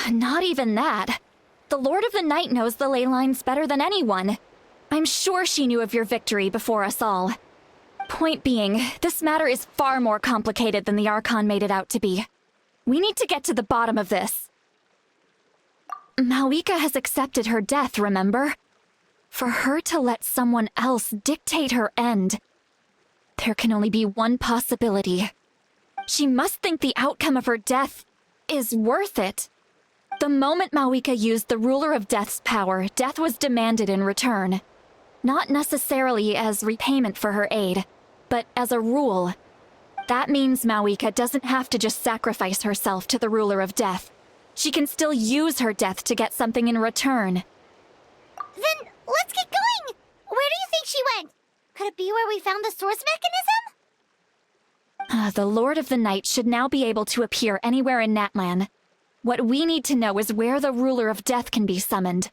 won. Not even that. The Lord of the Night knows the ley lines better than anyone. I'm sure she knew of your victory before us all. Point being, this matter is far more complicated than the Archon made it out to be. We need to get to the bottom of this. Malika has accepted her death, remember? For her to let someone else dictate her end, there can only be one possibility. She must think the outcome of her death is worth it. The moment Malika used the Ruler of Death's power, death was demanded in return. Not necessarily as repayment for her aid, but as a rule. That means Malika doesn't have to just sacrifice herself to the Ruler of Death. She can still use her death to get something in return. Then let's get going! Where do you think she went? Could it be where we found the source mechanism? The Lord of the Night should now be able to appear anywhere in Natlan. What we need to know is where the Ruler of Death can be summoned.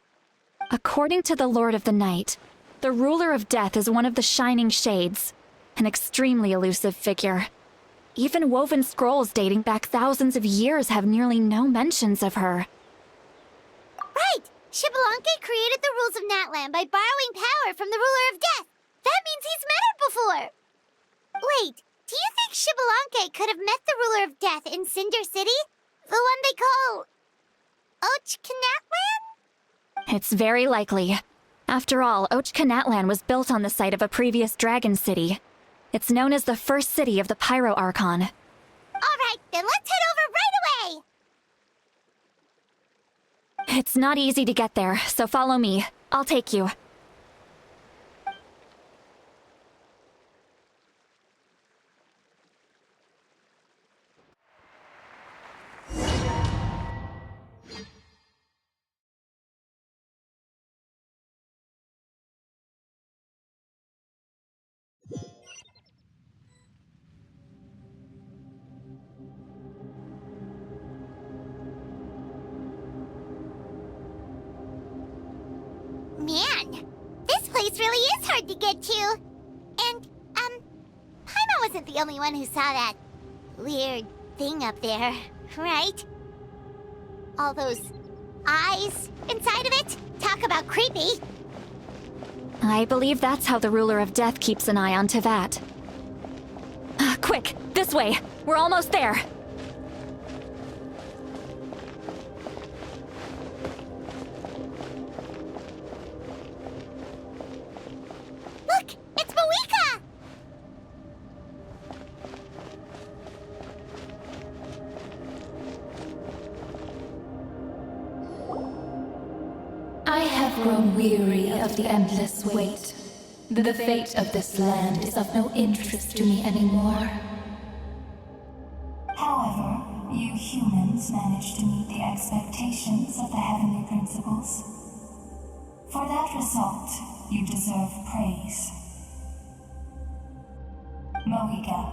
According to the Lord of the Night, the Ruler of Death is one of the Shining Shades, an extremely elusive figure. Even woven scrolls dating back thousands of years have nearly no mentions of her. Right! Xbalanque created the rules of Natlan by borrowing power from the Ruler of Death. That means he's met her before! Wait, do you think Xbalanque could have met the Ruler of Death in Cinder City? The one they call... Ochkanatlan? It's very likely. After all, Ochkanatlan was built on the site of a previous dragon city. It's known as the first city of the Pyro Archon. Alright, then let's head over right away! It's not easy to get there, so follow me. I'll take you. Man, this place really is hard to get to. And, Paimon wasn't the only one who saw that weird thing up there, right? All those eyes inside of it? Talk about creepy. I believe that's how the Ruler of Death keeps an eye on Tevat. Quick, this way! We're almost there! Look! It's Moeka! I have grown weary of the endless wait. The fate of this land is of no interest to me anymore. However, you humans managed to meet the expectations of the heavenly principles. For that result, you deserve praise. Moeka,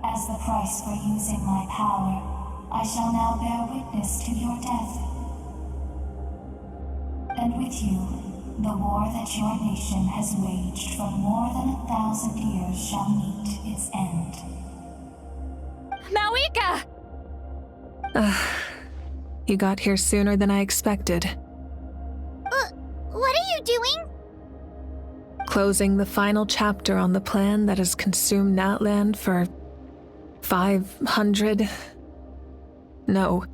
as the price for using my power, I shall now bear witness to your death. And with you, the war that your nation has waged for more than 1,000 years shall meet its end. Malika! You got here sooner than I expected. What are you doing? Closing the final chapter on the plan that has consumed Natlan for 500... No.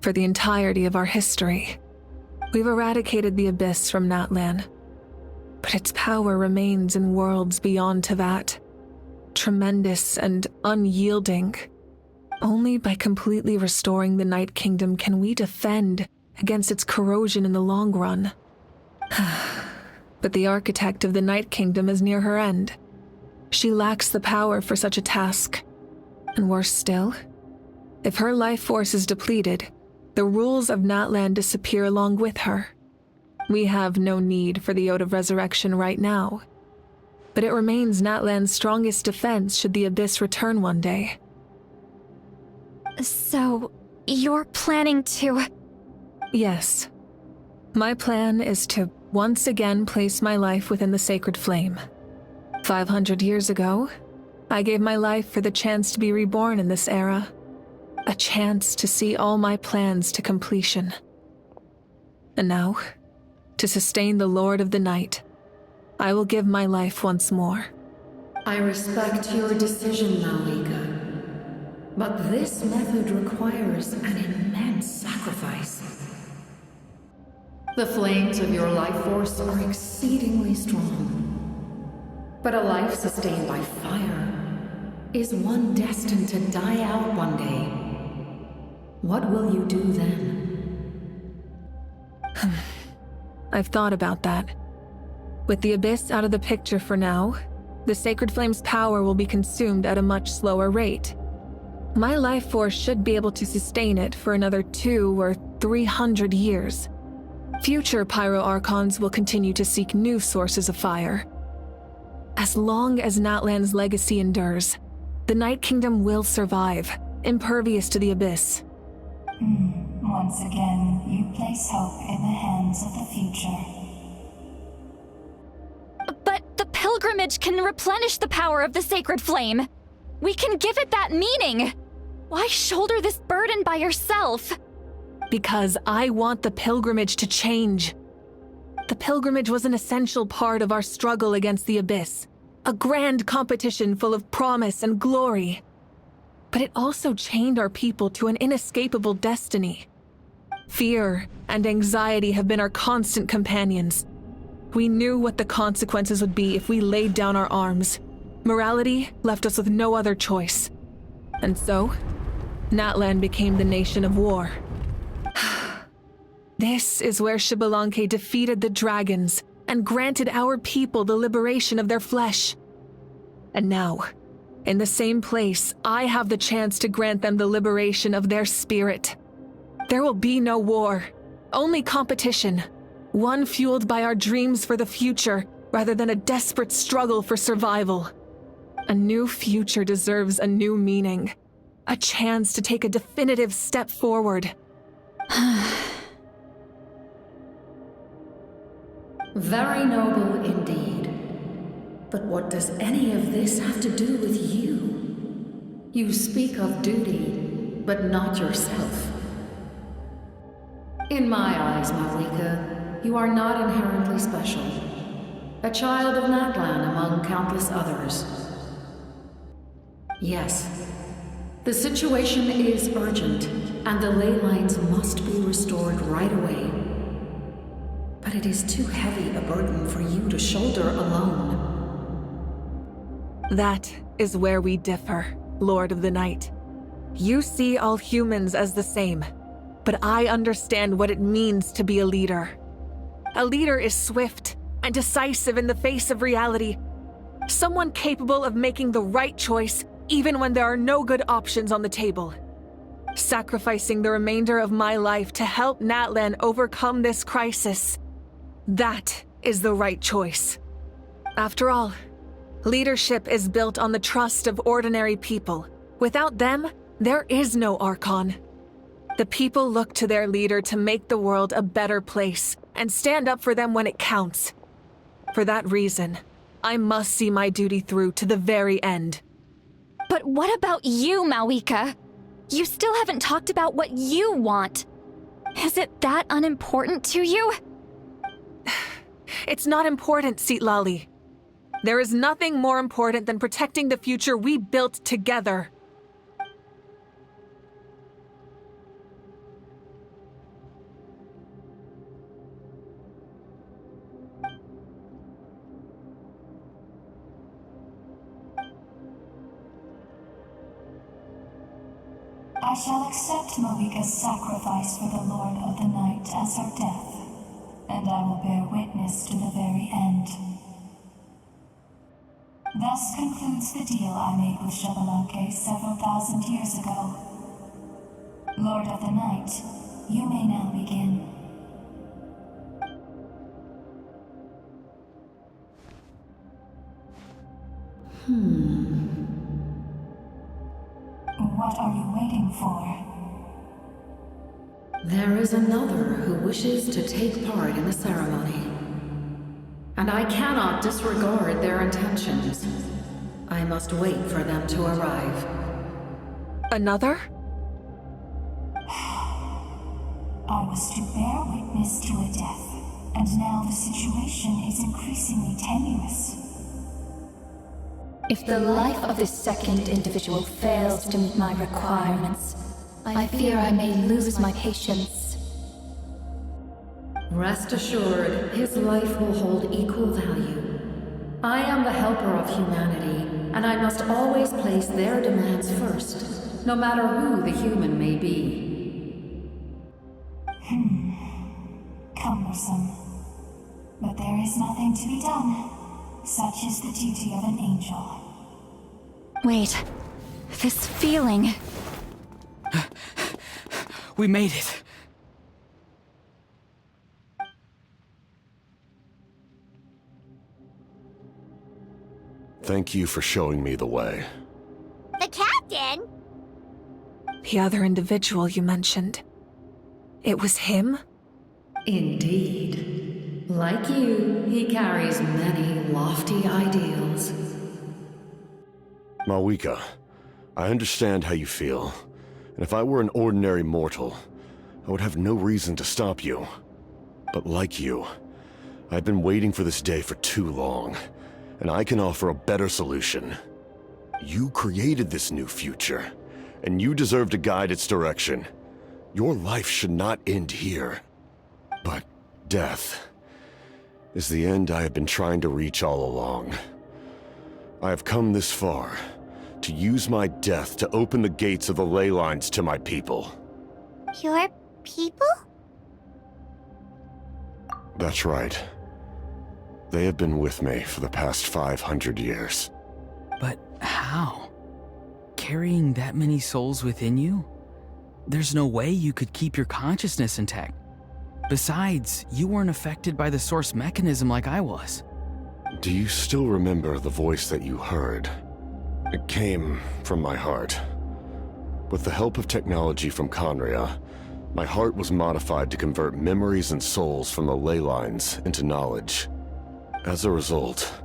For the entirety of our history. We've eradicated the Abyss from Natlan, but its power remains in worlds beyond Tevat. Tremendous and unyielding. Only by completely restoring the Night Kingdom can we defend against its corrosion in the long run. But the architect of the Night Kingdom is near her end. She lacks the power for such a task. And worse still, if her life force is depleted, the rules of Natlan disappear along with her. We have no need for the Ode of Resurrection right now, but it remains Natlan's strongest defense should the Abyss return one day. So, you're planning to... Yes. My plan is to once again place my life within the sacred flame. 500 years ago, I gave my life for the chance to be reborn in this era. A chance to see all my plans to completion. And now, to sustain the Lord of the Night, I will give my life once more. I respect your decision, Malika. But this method requires an immense sacrifice. The flames of your life force are exceedingly strong. But a life sustained by fire is one destined to die out one day. What will you do then? I've thought about that. With the Abyss out of the picture for now, the Sacred Flame's power will be consumed at a much slower rate. My life force should be able to sustain it for another 200 or 300 years. Future Pyro Archons will continue to seek new sources of fire. As long as Natlan's legacy endures, the Night Kingdom will survive, impervious to the Abyss. Once again, you place hope in the hands of the future. But the pilgrimage can replenish the power of the Sacred Flame. We can give it that meaning. Why shoulder this burden by yourself? Because I want the pilgrimage to change. The pilgrimage was an essential part of our struggle against the Abyss, a grand competition full of promise and glory. But it also chained our people to an inescapable destiny. Fear and anxiety have been our constant companions. We knew what the consequences would be if we laid down our arms. Morality left us with no other choice. And so, Natlan became the nation of war. This is where Xbalanque defeated the dragons and granted our people the liberation of their flesh. And now, in the same place, I have the chance to grant them the liberation of their spirit. There will be no war, only competition, one fueled by our dreams for the future rather than a desperate struggle for survival. A new future deserves a new meaning, a chance to take a definitive step forward. Very noble indeed. But what does any of this have to do with you? You speak of duty, but not yourself. In my eyes, Malika, you are not inherently special. A child of Natlan among countless others. Yes, the situation is urgent, and the ley lines must be restored right away. But it is too heavy a burden for you to shoulder alone. That is where we differ, Lord of the Night. You see all humans as the same, but I understand what it means to be a leader. A leader is swift and decisive in the face of reality. Someone capable of making the right choice even when there are no good options on the table. Sacrificing the remainder of my life to help Natlan overcome this crisis. That is the right choice. After all, leadership is built on the trust of ordinary people. Without them, there is no Archon. The people look to their leader to make the world a better place and stand up for them when it counts. For that reason, I must see my duty through to the very end. But what about you, Malika? You still haven't talked about what you want. Is it that unimportant to you? It's not important, Citlali. There is nothing more important than protecting the future we built together. I shall accept Malika's sacrifice for the Lord of the Night as her death, and I will bear witness to the very end. Thus concludes the deal I made with Xbalanque several thousand years ago. Lord of the Night, you may now begin. What are you waiting for? There is another who wishes to take part in the ceremony. And I cannot disregard their intentions. I must wait for them to arrive. Another? I was to bear witness to a death, and now the situation is increasingly tenuous. If the life of this second individual fails to meet my requirements, I fear I may lose my patience. Rest assured, his life will hold equal value. I am the helper of humanity, and I must always place their demands first, no matter who the human may be. Cumbersome. But there is nothing to be done. Such is the duty of an angel. Wait. This feeling. We made it. Thank you for showing me the way. The captain? The other individual you mentioned. It was him? Indeed. Like you, he carries many lofty ideals. Malwika, I understand how you feel. And if I were an ordinary mortal, I would have no reason to stop you. But like you, I've been waiting for this day for too long. And I can offer a better solution. You created this new future, and you deserve to guide its direction. Your life should not end here. But death is the end I have been trying to reach all along. I have come this far to use my death to open the gates of the ley lines to my people. Your people? That's right. They have been with me for the past 500 years. But how? Carrying that many souls within you? There's no way you could keep your consciousness intact. Besides, you weren't affected by the source mechanism like I was. Do you still remember the voice that you heard? It came from my heart. With the help of technology from Conria, my heart was modified to convert memories and souls from the ley lines into knowledge. As a result,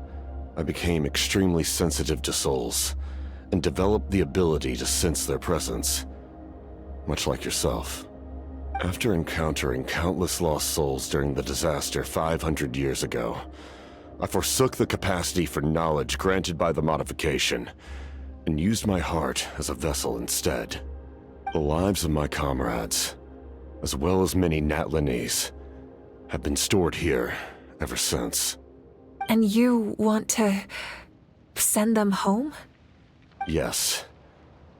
I became extremely sensitive to souls, and developed the ability to sense their presence, much like yourself. After encountering countless lost souls during the disaster 500 years ago, I forsook the capacity for knowledge granted by the modification, and used my heart as a vessel instead. The lives of my comrades, as well as many Natlanese, have been stored here ever since. And you want to send them home? Yes.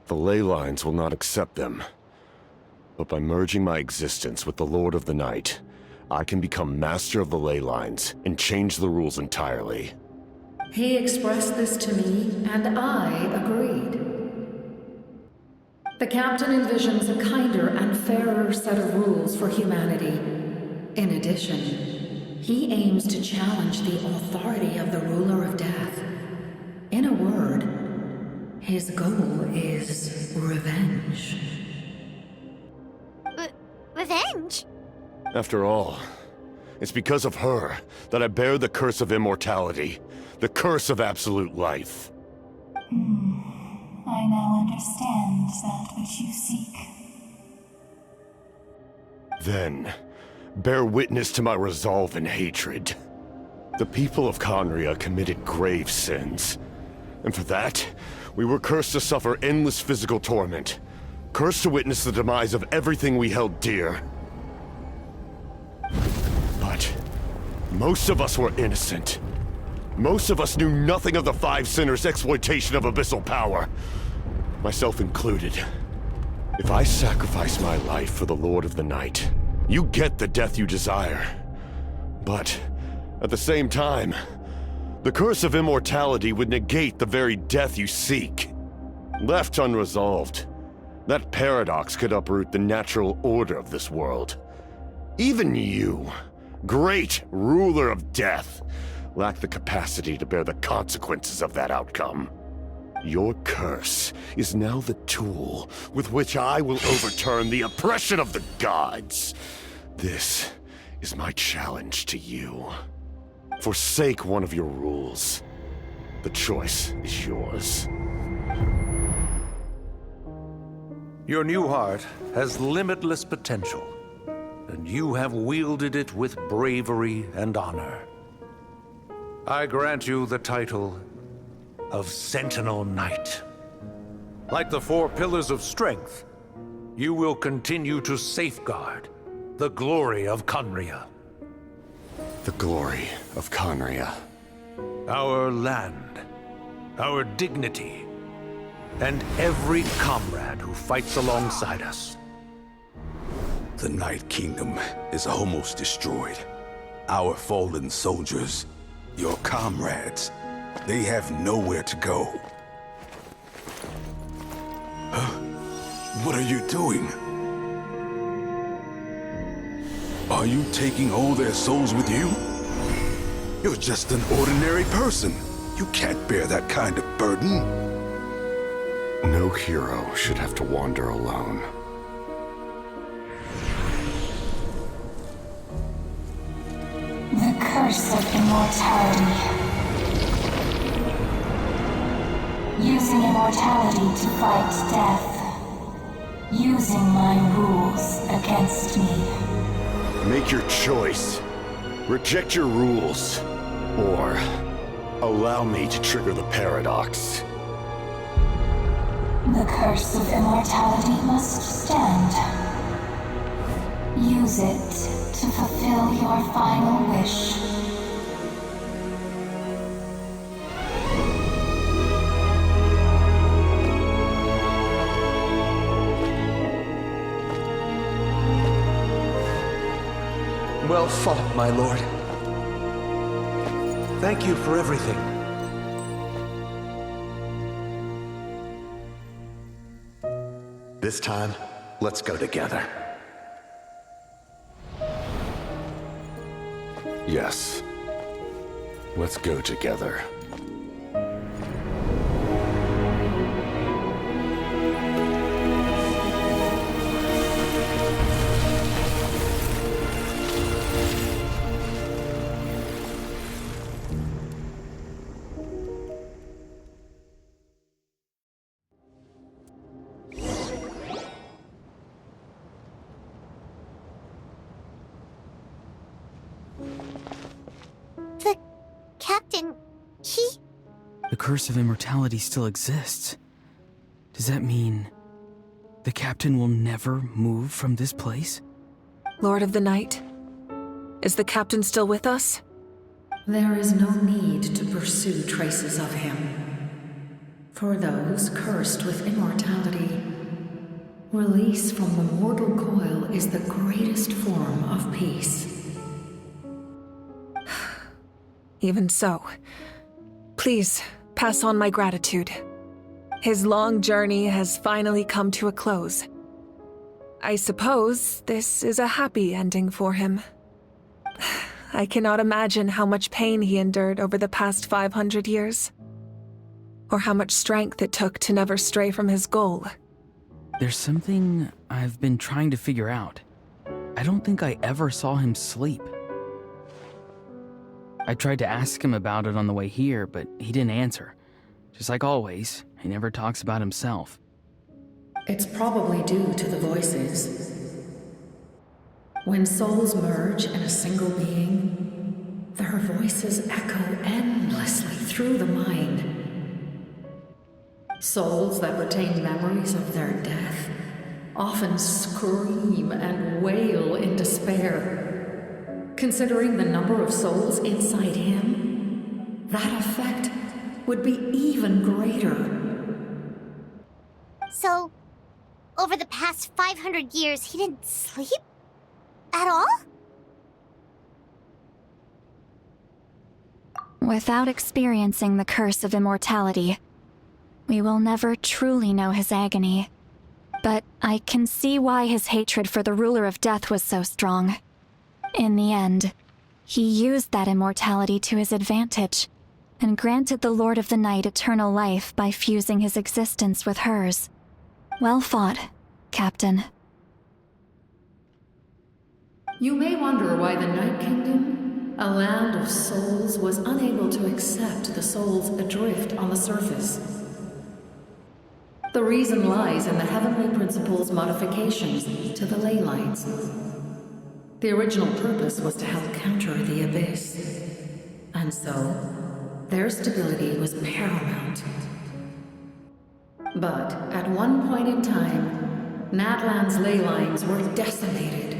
The ley lines will not accept them. But by merging my existence with the Lord of the Night, I can become master of the ley lines and change the rules entirely. He expressed this to me, and I agreed. The captain envisions a kinder and fairer set of rules for humanity. In addition, he aims to challenge the authority of the ruler of death. In a word, his goal is revenge. Revenge? After all, it's because of her that I bear the curse of immortality, the curse of absolute life. I now understand that which you seek. Then, bear witness to my resolve and hatred. The people of Conria committed grave sins. And for that, we were cursed to suffer endless physical torment. Cursed to witness the demise of everything we held dear. But most of us were innocent. Most of us knew nothing of the Five Sinners' exploitation of abyssal power. Myself included. If I sacrifice my life for the Lord of the Night, you get the death you desire. But, at the same time, the curse of immortality would negate the very death you seek. Left unresolved, that paradox could uproot the natural order of this world. Even you, great ruler of death, lack the capacity to bear the consequences of that outcome. Your curse is now the tool with which I will overturn the oppression of the gods. This is my challenge to you. Forsake one of your rules. The choice is yours. Your new heart has limitless potential, and you have wielded it with bravery and honor. I grant you the title of Sentinel Knight. Like the 4 pillars of strength, you will continue to safeguard the glory of Conria. The glory of Conria. Our land, our dignity, and every comrade who fights alongside us. The Night Kingdom is almost destroyed. Our fallen soldiers, your comrades, they have nowhere to go. What are you doing? Are you taking all their souls with you? You're just an ordinary person. You can't bear that kind of burden. No hero should have to wander alone. The curse of immortality. Using immortality to fight death. Using my rules against me. Make your choice. Reject your rules. Or allow me to trigger the paradox. The curse of immortality must stand. Use it to fulfill your final wish. Well fought, my lord. Thank you for everything. This time, let's go together. Yes. Let's go together. Captain, The curse of immortality still exists. Does that mean the captain will never move from this place? Lord of the Night, is the captain still with us? There is no need to pursue traces of him. For those cursed with immortality, release from the mortal coil is the greatest form of peace. Even so, please pass on my gratitude. His long journey has finally come to a close. I suppose this is a happy ending for him. I cannot imagine how much pain he endured over the past 500 years, or how much strength it took to never stray from his goal. There's something I've been trying to figure out. I don't think I ever saw him sleep. I tried to ask him about it on the way here, but he didn't answer. Just like always, he never talks about himself. It's probably due to the voices. When souls merge in a single being, their voices echo endlessly through the mind. Souls that retain memories of their death often scream and wail in despair. Considering the number of souls inside him, that effect would be even greater. So, over the past 500 years, he didn't sleep? At all? Without experiencing the curse of immortality, we will never truly know his agony. But I can see why his hatred for the ruler of death was so strong. In the end, he used that immortality to his advantage, and granted the Lord of the Night eternal life by fusing his existence with hers. Well fought, Captain. You may wonder why the Night Kingdom, a land of souls, was unable to accept the souls adrift on the surface. The reason lies in the Heavenly Principle's modifications to the ley lines. The original purpose was to help counter the Abyss. And so, their stability was paramount. But at one point in time, Natlan's ley lines were decimated.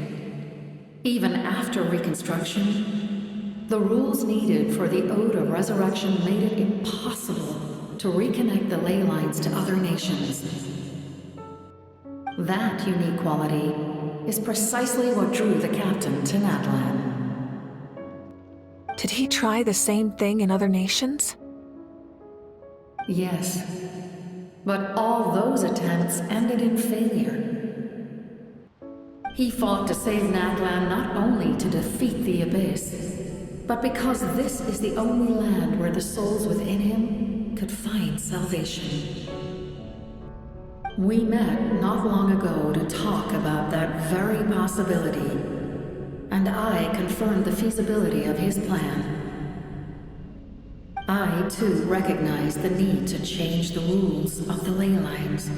Even after reconstruction, the rules needed for the Ode of Resurrection made it impossible to reconnect the ley lines to other nations. That unique quality is precisely what drew the captain to Natlan. Did he try the same thing in other nations? Yes, but all those attempts ended in failure. He fought to save Natlan not only to defeat the Abyss, but because this is the only land where the souls within him could find salvation. We met not long ago to talk about that very possibility, and I confirmed the feasibility of his plan. I, too, recognized the need to change the rules of the ley lines.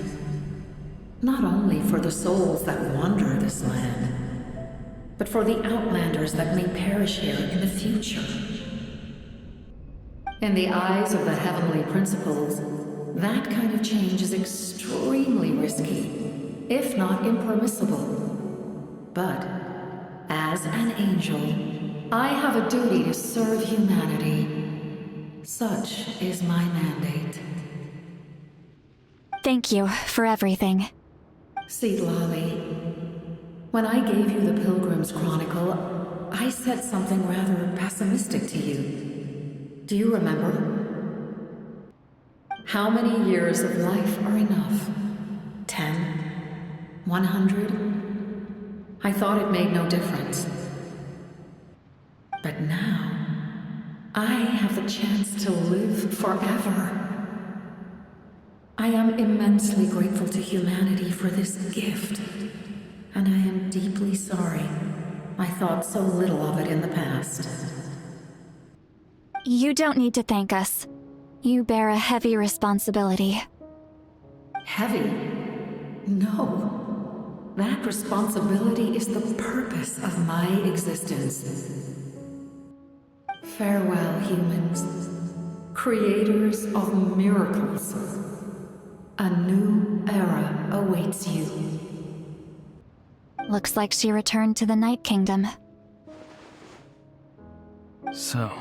Not only for the souls that wander this land, but for the outlanders that may perish here in the future. In the eyes of the heavenly principles, that kind of change is extremely risky, if not impermissible. But, as an angel, I have a duty to serve humanity. Such is my mandate. Thank you for everything. Lolly, when I gave you the Pilgrim's Chronicle, I said something rather pessimistic to you. Do you remember? How many years of life are enough? 10? 100? I thought it made no difference. But now, I have the chance to live forever. I am immensely grateful to humanity for this gift, and I am deeply sorry I thought so little of it in the past. You don't need to thank us. You bear a heavy responsibility. Heavy? No. That responsibility is the purpose of my existence. Farewell, humans. Creators of miracles. A new era awaits you. Looks like she returned to the Night Kingdom. So,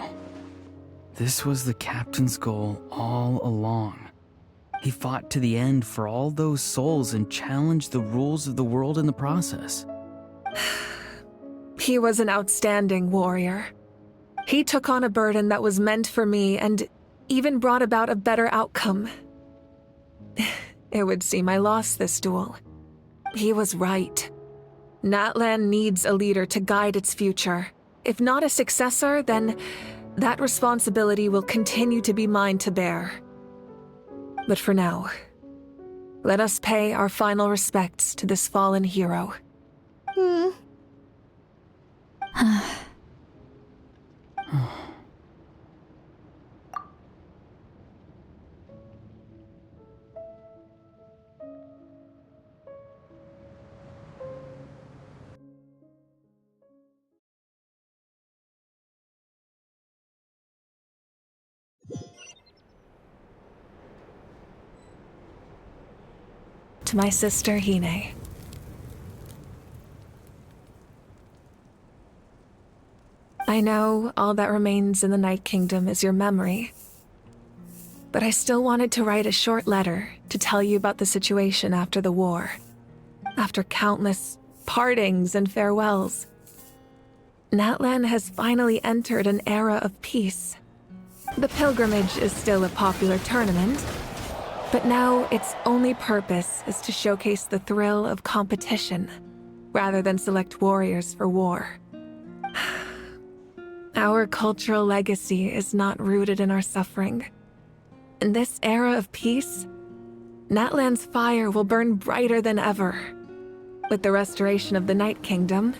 this was the captain's goal all along. He fought to the end for all those souls and challenged the rules of the world in the process. He was an outstanding warrior. He took on a burden that was meant for me and even brought about a better outcome. It would seem I lost this duel. He was right. Natlan needs a leader to guide its future. If not a successor, then that responsibility will continue to be mine to bear. But for now, let us pay our final respects to this fallen hero. To my sister, Hine. I know all that remains in the Night Kingdom is your memory, but I still wanted to write a short letter to tell you about the situation after the war. After countless partings and farewells, Natlan has finally entered an era of peace. The pilgrimage is still a popular tournament, but now its only purpose is to showcase the thrill of competition, rather than select warriors for war. Our cultural legacy is not rooted in our suffering. In this era of peace, Natlan's fire will burn brighter than ever. With the restoration of the Night Kingdom,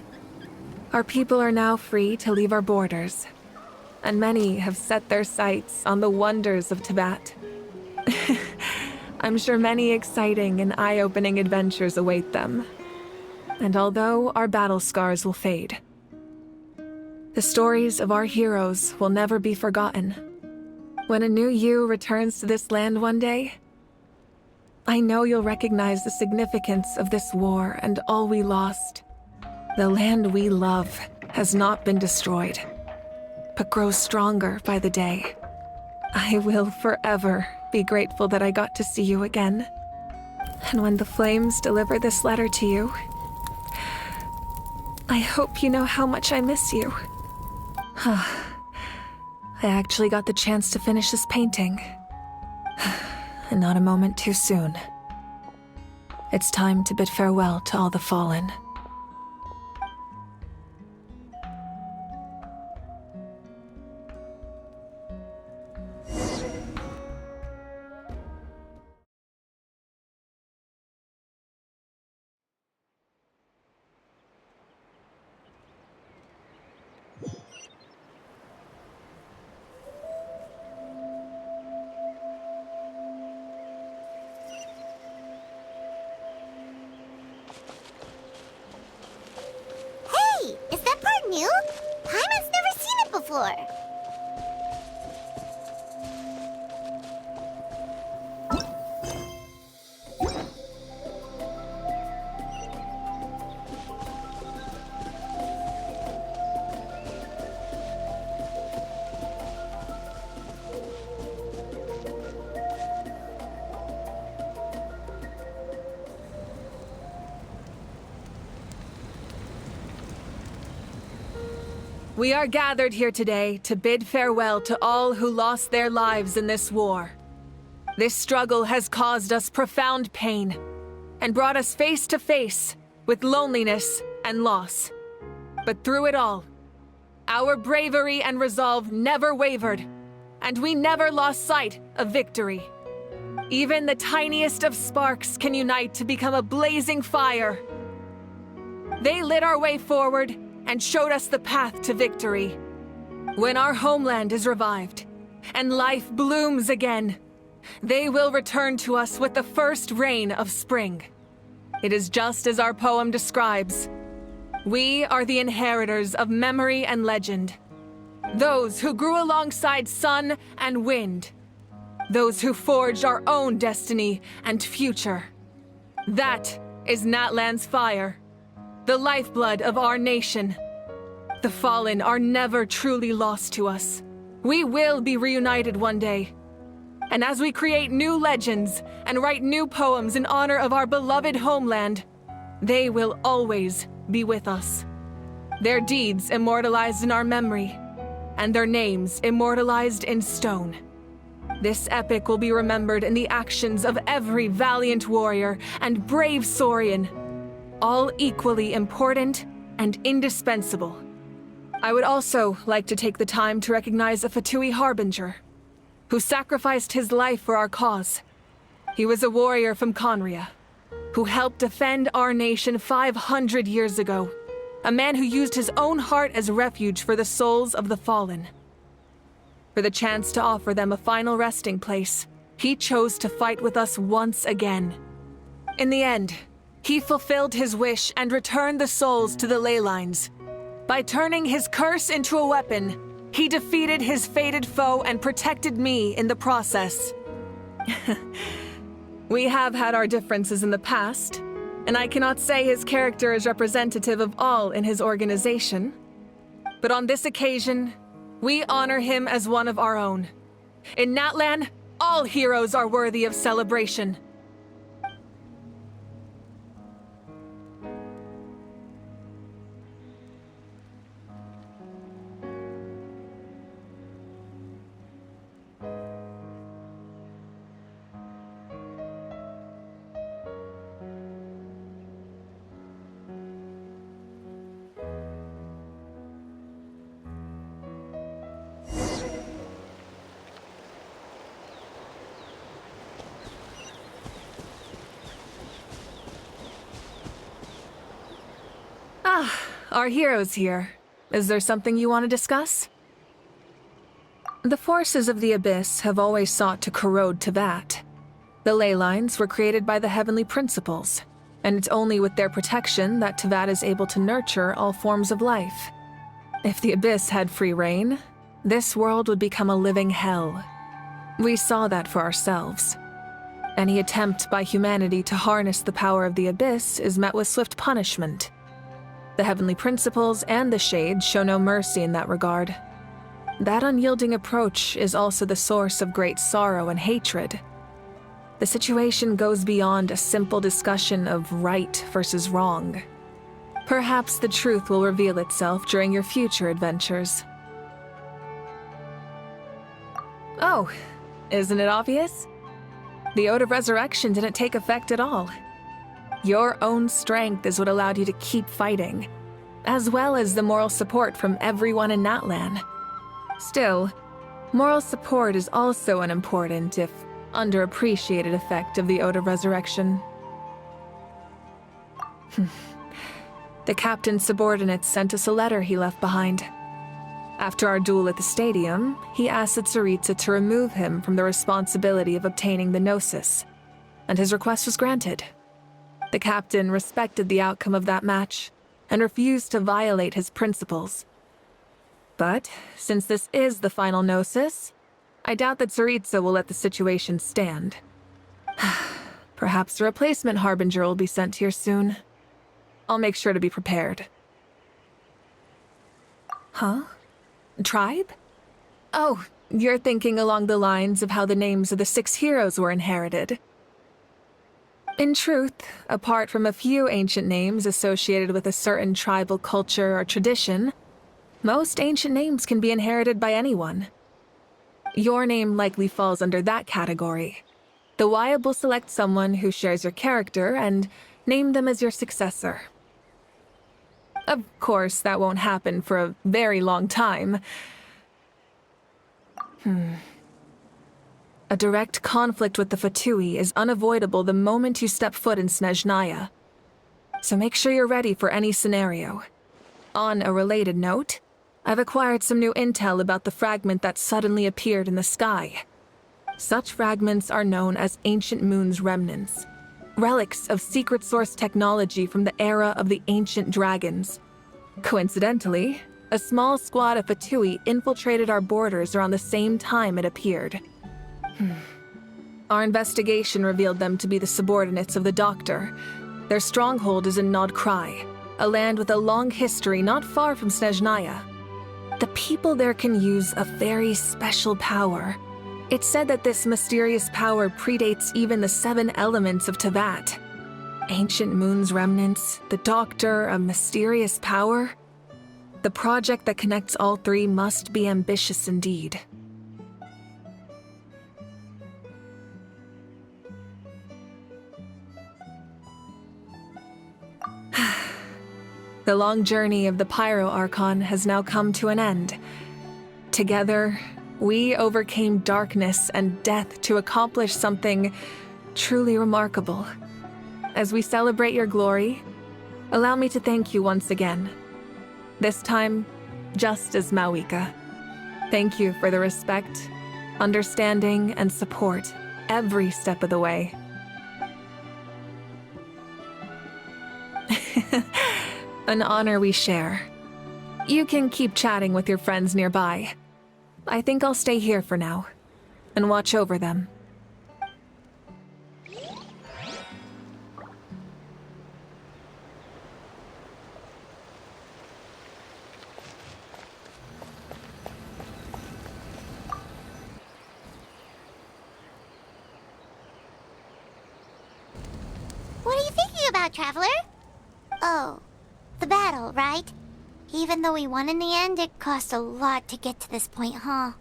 our people are now free to leave our borders, and many have set their sights on the wonders of Tibet. I'm sure many exciting and eye-opening adventures await them. And although our battle scars will fade, the stories of our heroes will never be forgotten. When a new you returns to this land one day, I know you'll recognize the significance of this war and all we lost. The land we love has not been destroyed, but grows stronger by the day. I will forever be grateful that I got to see you again. And when the flames deliver this letter to you, I hope you know how much I miss you. I actually got the chance to finish this painting. And not a moment too soon. It's time to bid farewell to all the fallen. Is that part new? Paimon's never seen it before. We are gathered here today to bid farewell to all who lost their lives in this war. This struggle has caused us profound pain and brought us face to face with loneliness and loss. But through it all, our bravery and resolve never wavered, and we never lost sight of victory. Even the tiniest of sparks can unite to become a blazing fire. They lit our way forward and showed us the path to victory. When our homeland is revived and life blooms again, they will return to us with the first rain of spring. It is just as our poem describes. We are the inheritors of memory and legend. Those who grew alongside sun and wind. Those who forged our own destiny and future. That is Natlan's fire. The lifeblood of our nation. The fallen are never truly lost to us. We will be reunited one day. And as we create new legends and write new poems in honor of our beloved homeland, they will always be with us. Their deeds immortalized in our memory, and their names immortalized in stone. This epic will be remembered in the actions of every valiant warrior and brave Saurian, all equally important and indispensable. I would also like to take the time to recognize a Fatui Harbinger, who sacrificed his life for our cause. He was a warrior from Conria, who helped defend our nation 500 years ago, a man who used his own heart as refuge for the souls of the fallen. For the chance to offer them a final resting place, he chose to fight with us once again. In the end, he fulfilled his wish and returned the souls to the ley lines. By turning his curse into a weapon, he defeated his fated foe and protected me in the process. We have had our differences in the past, and I cannot say his character is representative of all in his organization. But on this occasion, we honor him as one of our own. In Natlan, all heroes are worthy of celebration. Our hero's here. Is there something you want to discuss? The forces of the Abyss have always sought to corrode Teyvat. The ley lines were created by the Heavenly Principles, and it's only with their protection that Teyvat is able to nurture all forms of life. If the Abyss had free reign, this world would become a living hell. We saw that for ourselves. Any attempt by humanity to harness the power of the Abyss is met with swift punishment. The Heavenly Principles and the Shades show no mercy in that regard. That unyielding approach is also the source of great sorrow and hatred. The situation goes beyond a simple discussion of right versus wrong. Perhaps the truth will reveal itself during your future adventures. Oh, isn't it obvious? The Ode of Resurrection didn't take effect at all. Your own strength is what allowed you to keep fighting, as well as the moral support from everyone in Natlan. Still, moral support is also an important, if underappreciated, effect of the Ode of Resurrection. The captain's subordinates sent us a letter he left behind. After our duel at the stadium, he asked Tsaritsa to remove him from the responsibility of obtaining the Gnosis, and his request was granted. The captain respected the outcome of that match and refused to violate his principles. But since this is the final Gnosis, I doubt that Tsaritsa will let the situation stand. Perhaps a replacement Harbinger will be sent here soon. I'll make sure to be prepared. Huh? Tribe? Oh, you're thinking along the lines of how the names of the 6 heroes were inherited. In truth, apart from a few ancient names associated with a certain tribal culture or tradition, most ancient names can be inherited by anyone. Your name likely falls under that category. The Wyab will select someone who shares your character and name them as your successor. Of course, that won't happen for a very long time. A direct conflict with the Fatui is unavoidable the moment you step foot in Snezhnaya. So make sure you're ready for any scenario. On a related note, I've acquired some new intel about the fragment that suddenly appeared in the sky. Such fragments are known as Ancient Moon's remnants, relics of secret source technology from the era of the ancient dragons. Coincidentally, a small squad of Fatui infiltrated our borders around the same time it appeared. Our investigation revealed them to be the subordinates of the Doctor. Their stronghold is in Nod Krai, a land with a long history not far from Snezhnaya. The people there can use a very special power. It's said that this mysterious power predates even the 7 elements of Tevat. Ancient Moon's remnants, the Doctor, a mysterious power. The project that connects all 3 must be ambitious indeed. The long journey of the Pyro Archon has now come to an end. Together, we overcame darkness and death to accomplish something truly remarkable. As we celebrate your glory, allow me to thank you once again. This time, just as Mawika. Thank you for the respect, understanding, and support every step of the way. An honor we share. You can keep chatting with your friends nearby. I think I'll stay here for now and watch over them. What are you thinking about, Traveler? Oh, the battle, right? Even though we won in the end, it cost a lot to get to this point, huh?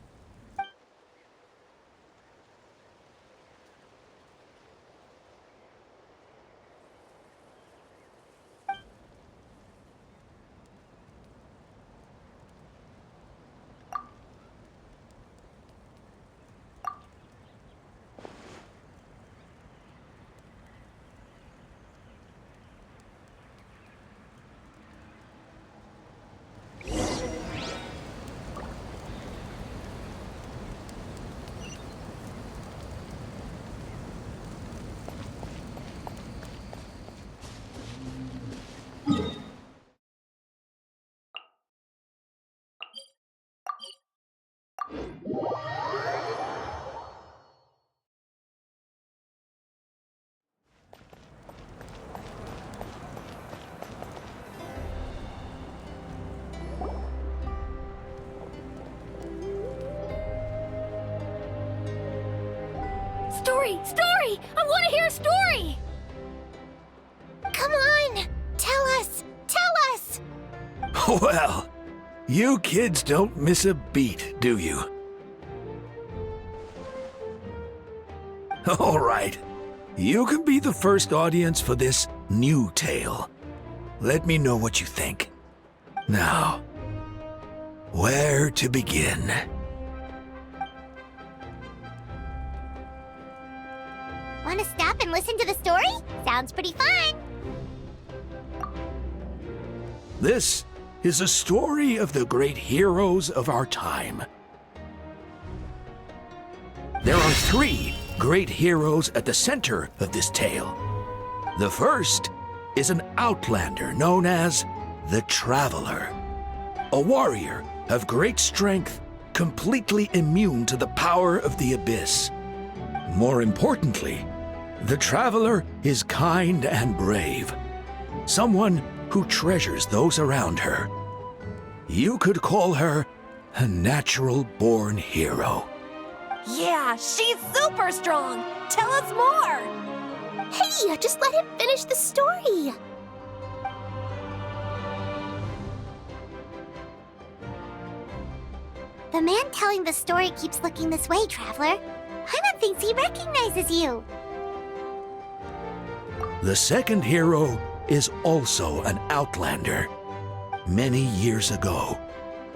Story! Story! I want to hear a story! Come on! Tell us! Tell us! Well, you kids don't miss a beat, do you? All right. You can be the first audience for this new tale. Let me know what you think. Now, where to begin? Want to stop and listen to the story? Sounds pretty fun! This is a story of the great heroes of our time. There are 3 great heroes at the center of this tale. The first is an outlander known as the Traveler, a warrior of great strength, completely immune to the power of the abyss. More importantly, the Traveler is kind and brave, someone who treasures those around her. You could call her a natural-born hero. Yeah, she's super strong! Tell us more! Hey, just let him finish the story! The man telling the story keeps looking this way, Traveler. Paimon thinks he recognizes you. The second hero is also an outlander. Many years ago,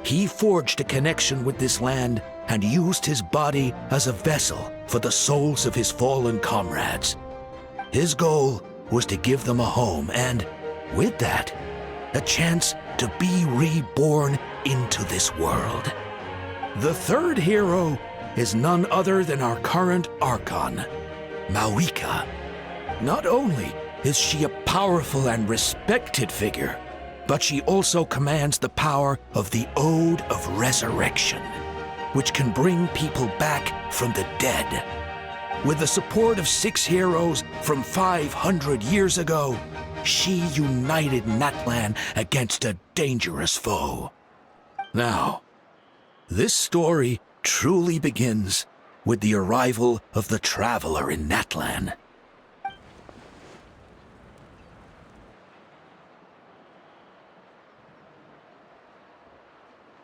he forged a connection with this land and used his body as a vessel for the souls of his fallen comrades. His goal was to give them a home and, with that, a chance to be reborn into this world. The third hero is none other than our current Archon, Mawika. Not only is she a powerful and respected figure, but she also commands the power of the Ode of Resurrection, which can bring people back from the dead. With the support of 6 heroes from 500 years ago, she united Natlan against a dangerous foe. Now, this story truly begins with the arrival of the Traveler in Natlan.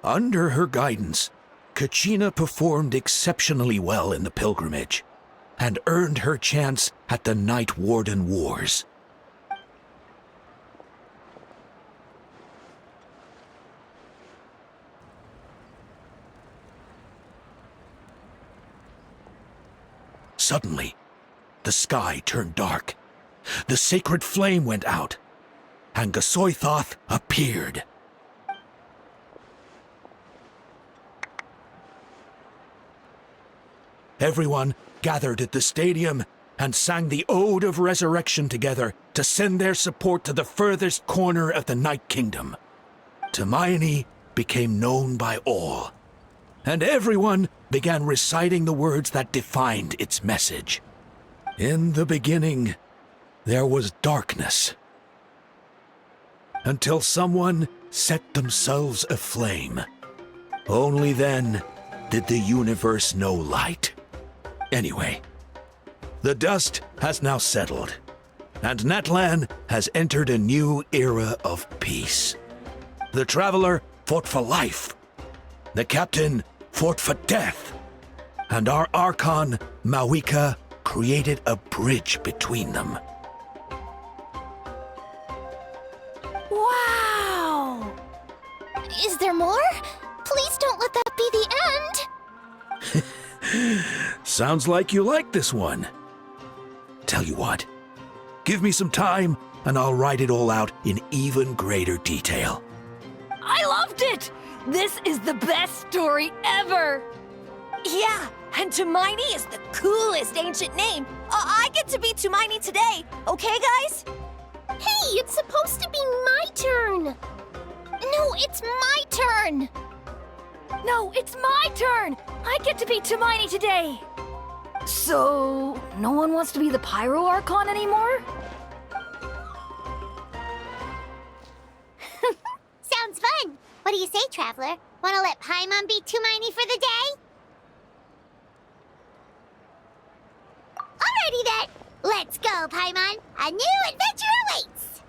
Under her guidance, Kachina performed exceptionally well in the pilgrimage and earned her chance at the Night Warden Wars. Suddenly, the sky turned dark. The sacred flame went out, and Gasoithoth appeared. Everyone gathered at the stadium and sang the Ode of Resurrection together to send their support to the furthest corner of the Night Kingdom. Hermione became known by all, and everyone began reciting the words that defined its message. In the beginning, there was darkness, until someone set themselves aflame. Only then did the universe know light. Anyway, the dust has now settled, and Natlan has entered a new era of peace. The Traveler fought for life, the Captain fought for death, and our Archon, Mawika, created a bridge between them. Wow! Is there more? Please don't let that be the end! Sounds like you like this one. Tell you what, give me some time and I'll write it all out in even greater detail. I loved it! This is the best story ever! Yeah, and Hermione is the coolest ancient name. I get to be Hermione today, okay, guys? Hey, it's supposed to be my turn! No, it's my turn! No, it's my turn! I get to be Hermione today! So, no one wants to be the Pyro Archon anymore? Sounds fun! What do you say, Traveler? Wanna let Paimon be Hermione for the day? Alrighty then. Let's go, Paimon. A new adventure awaits.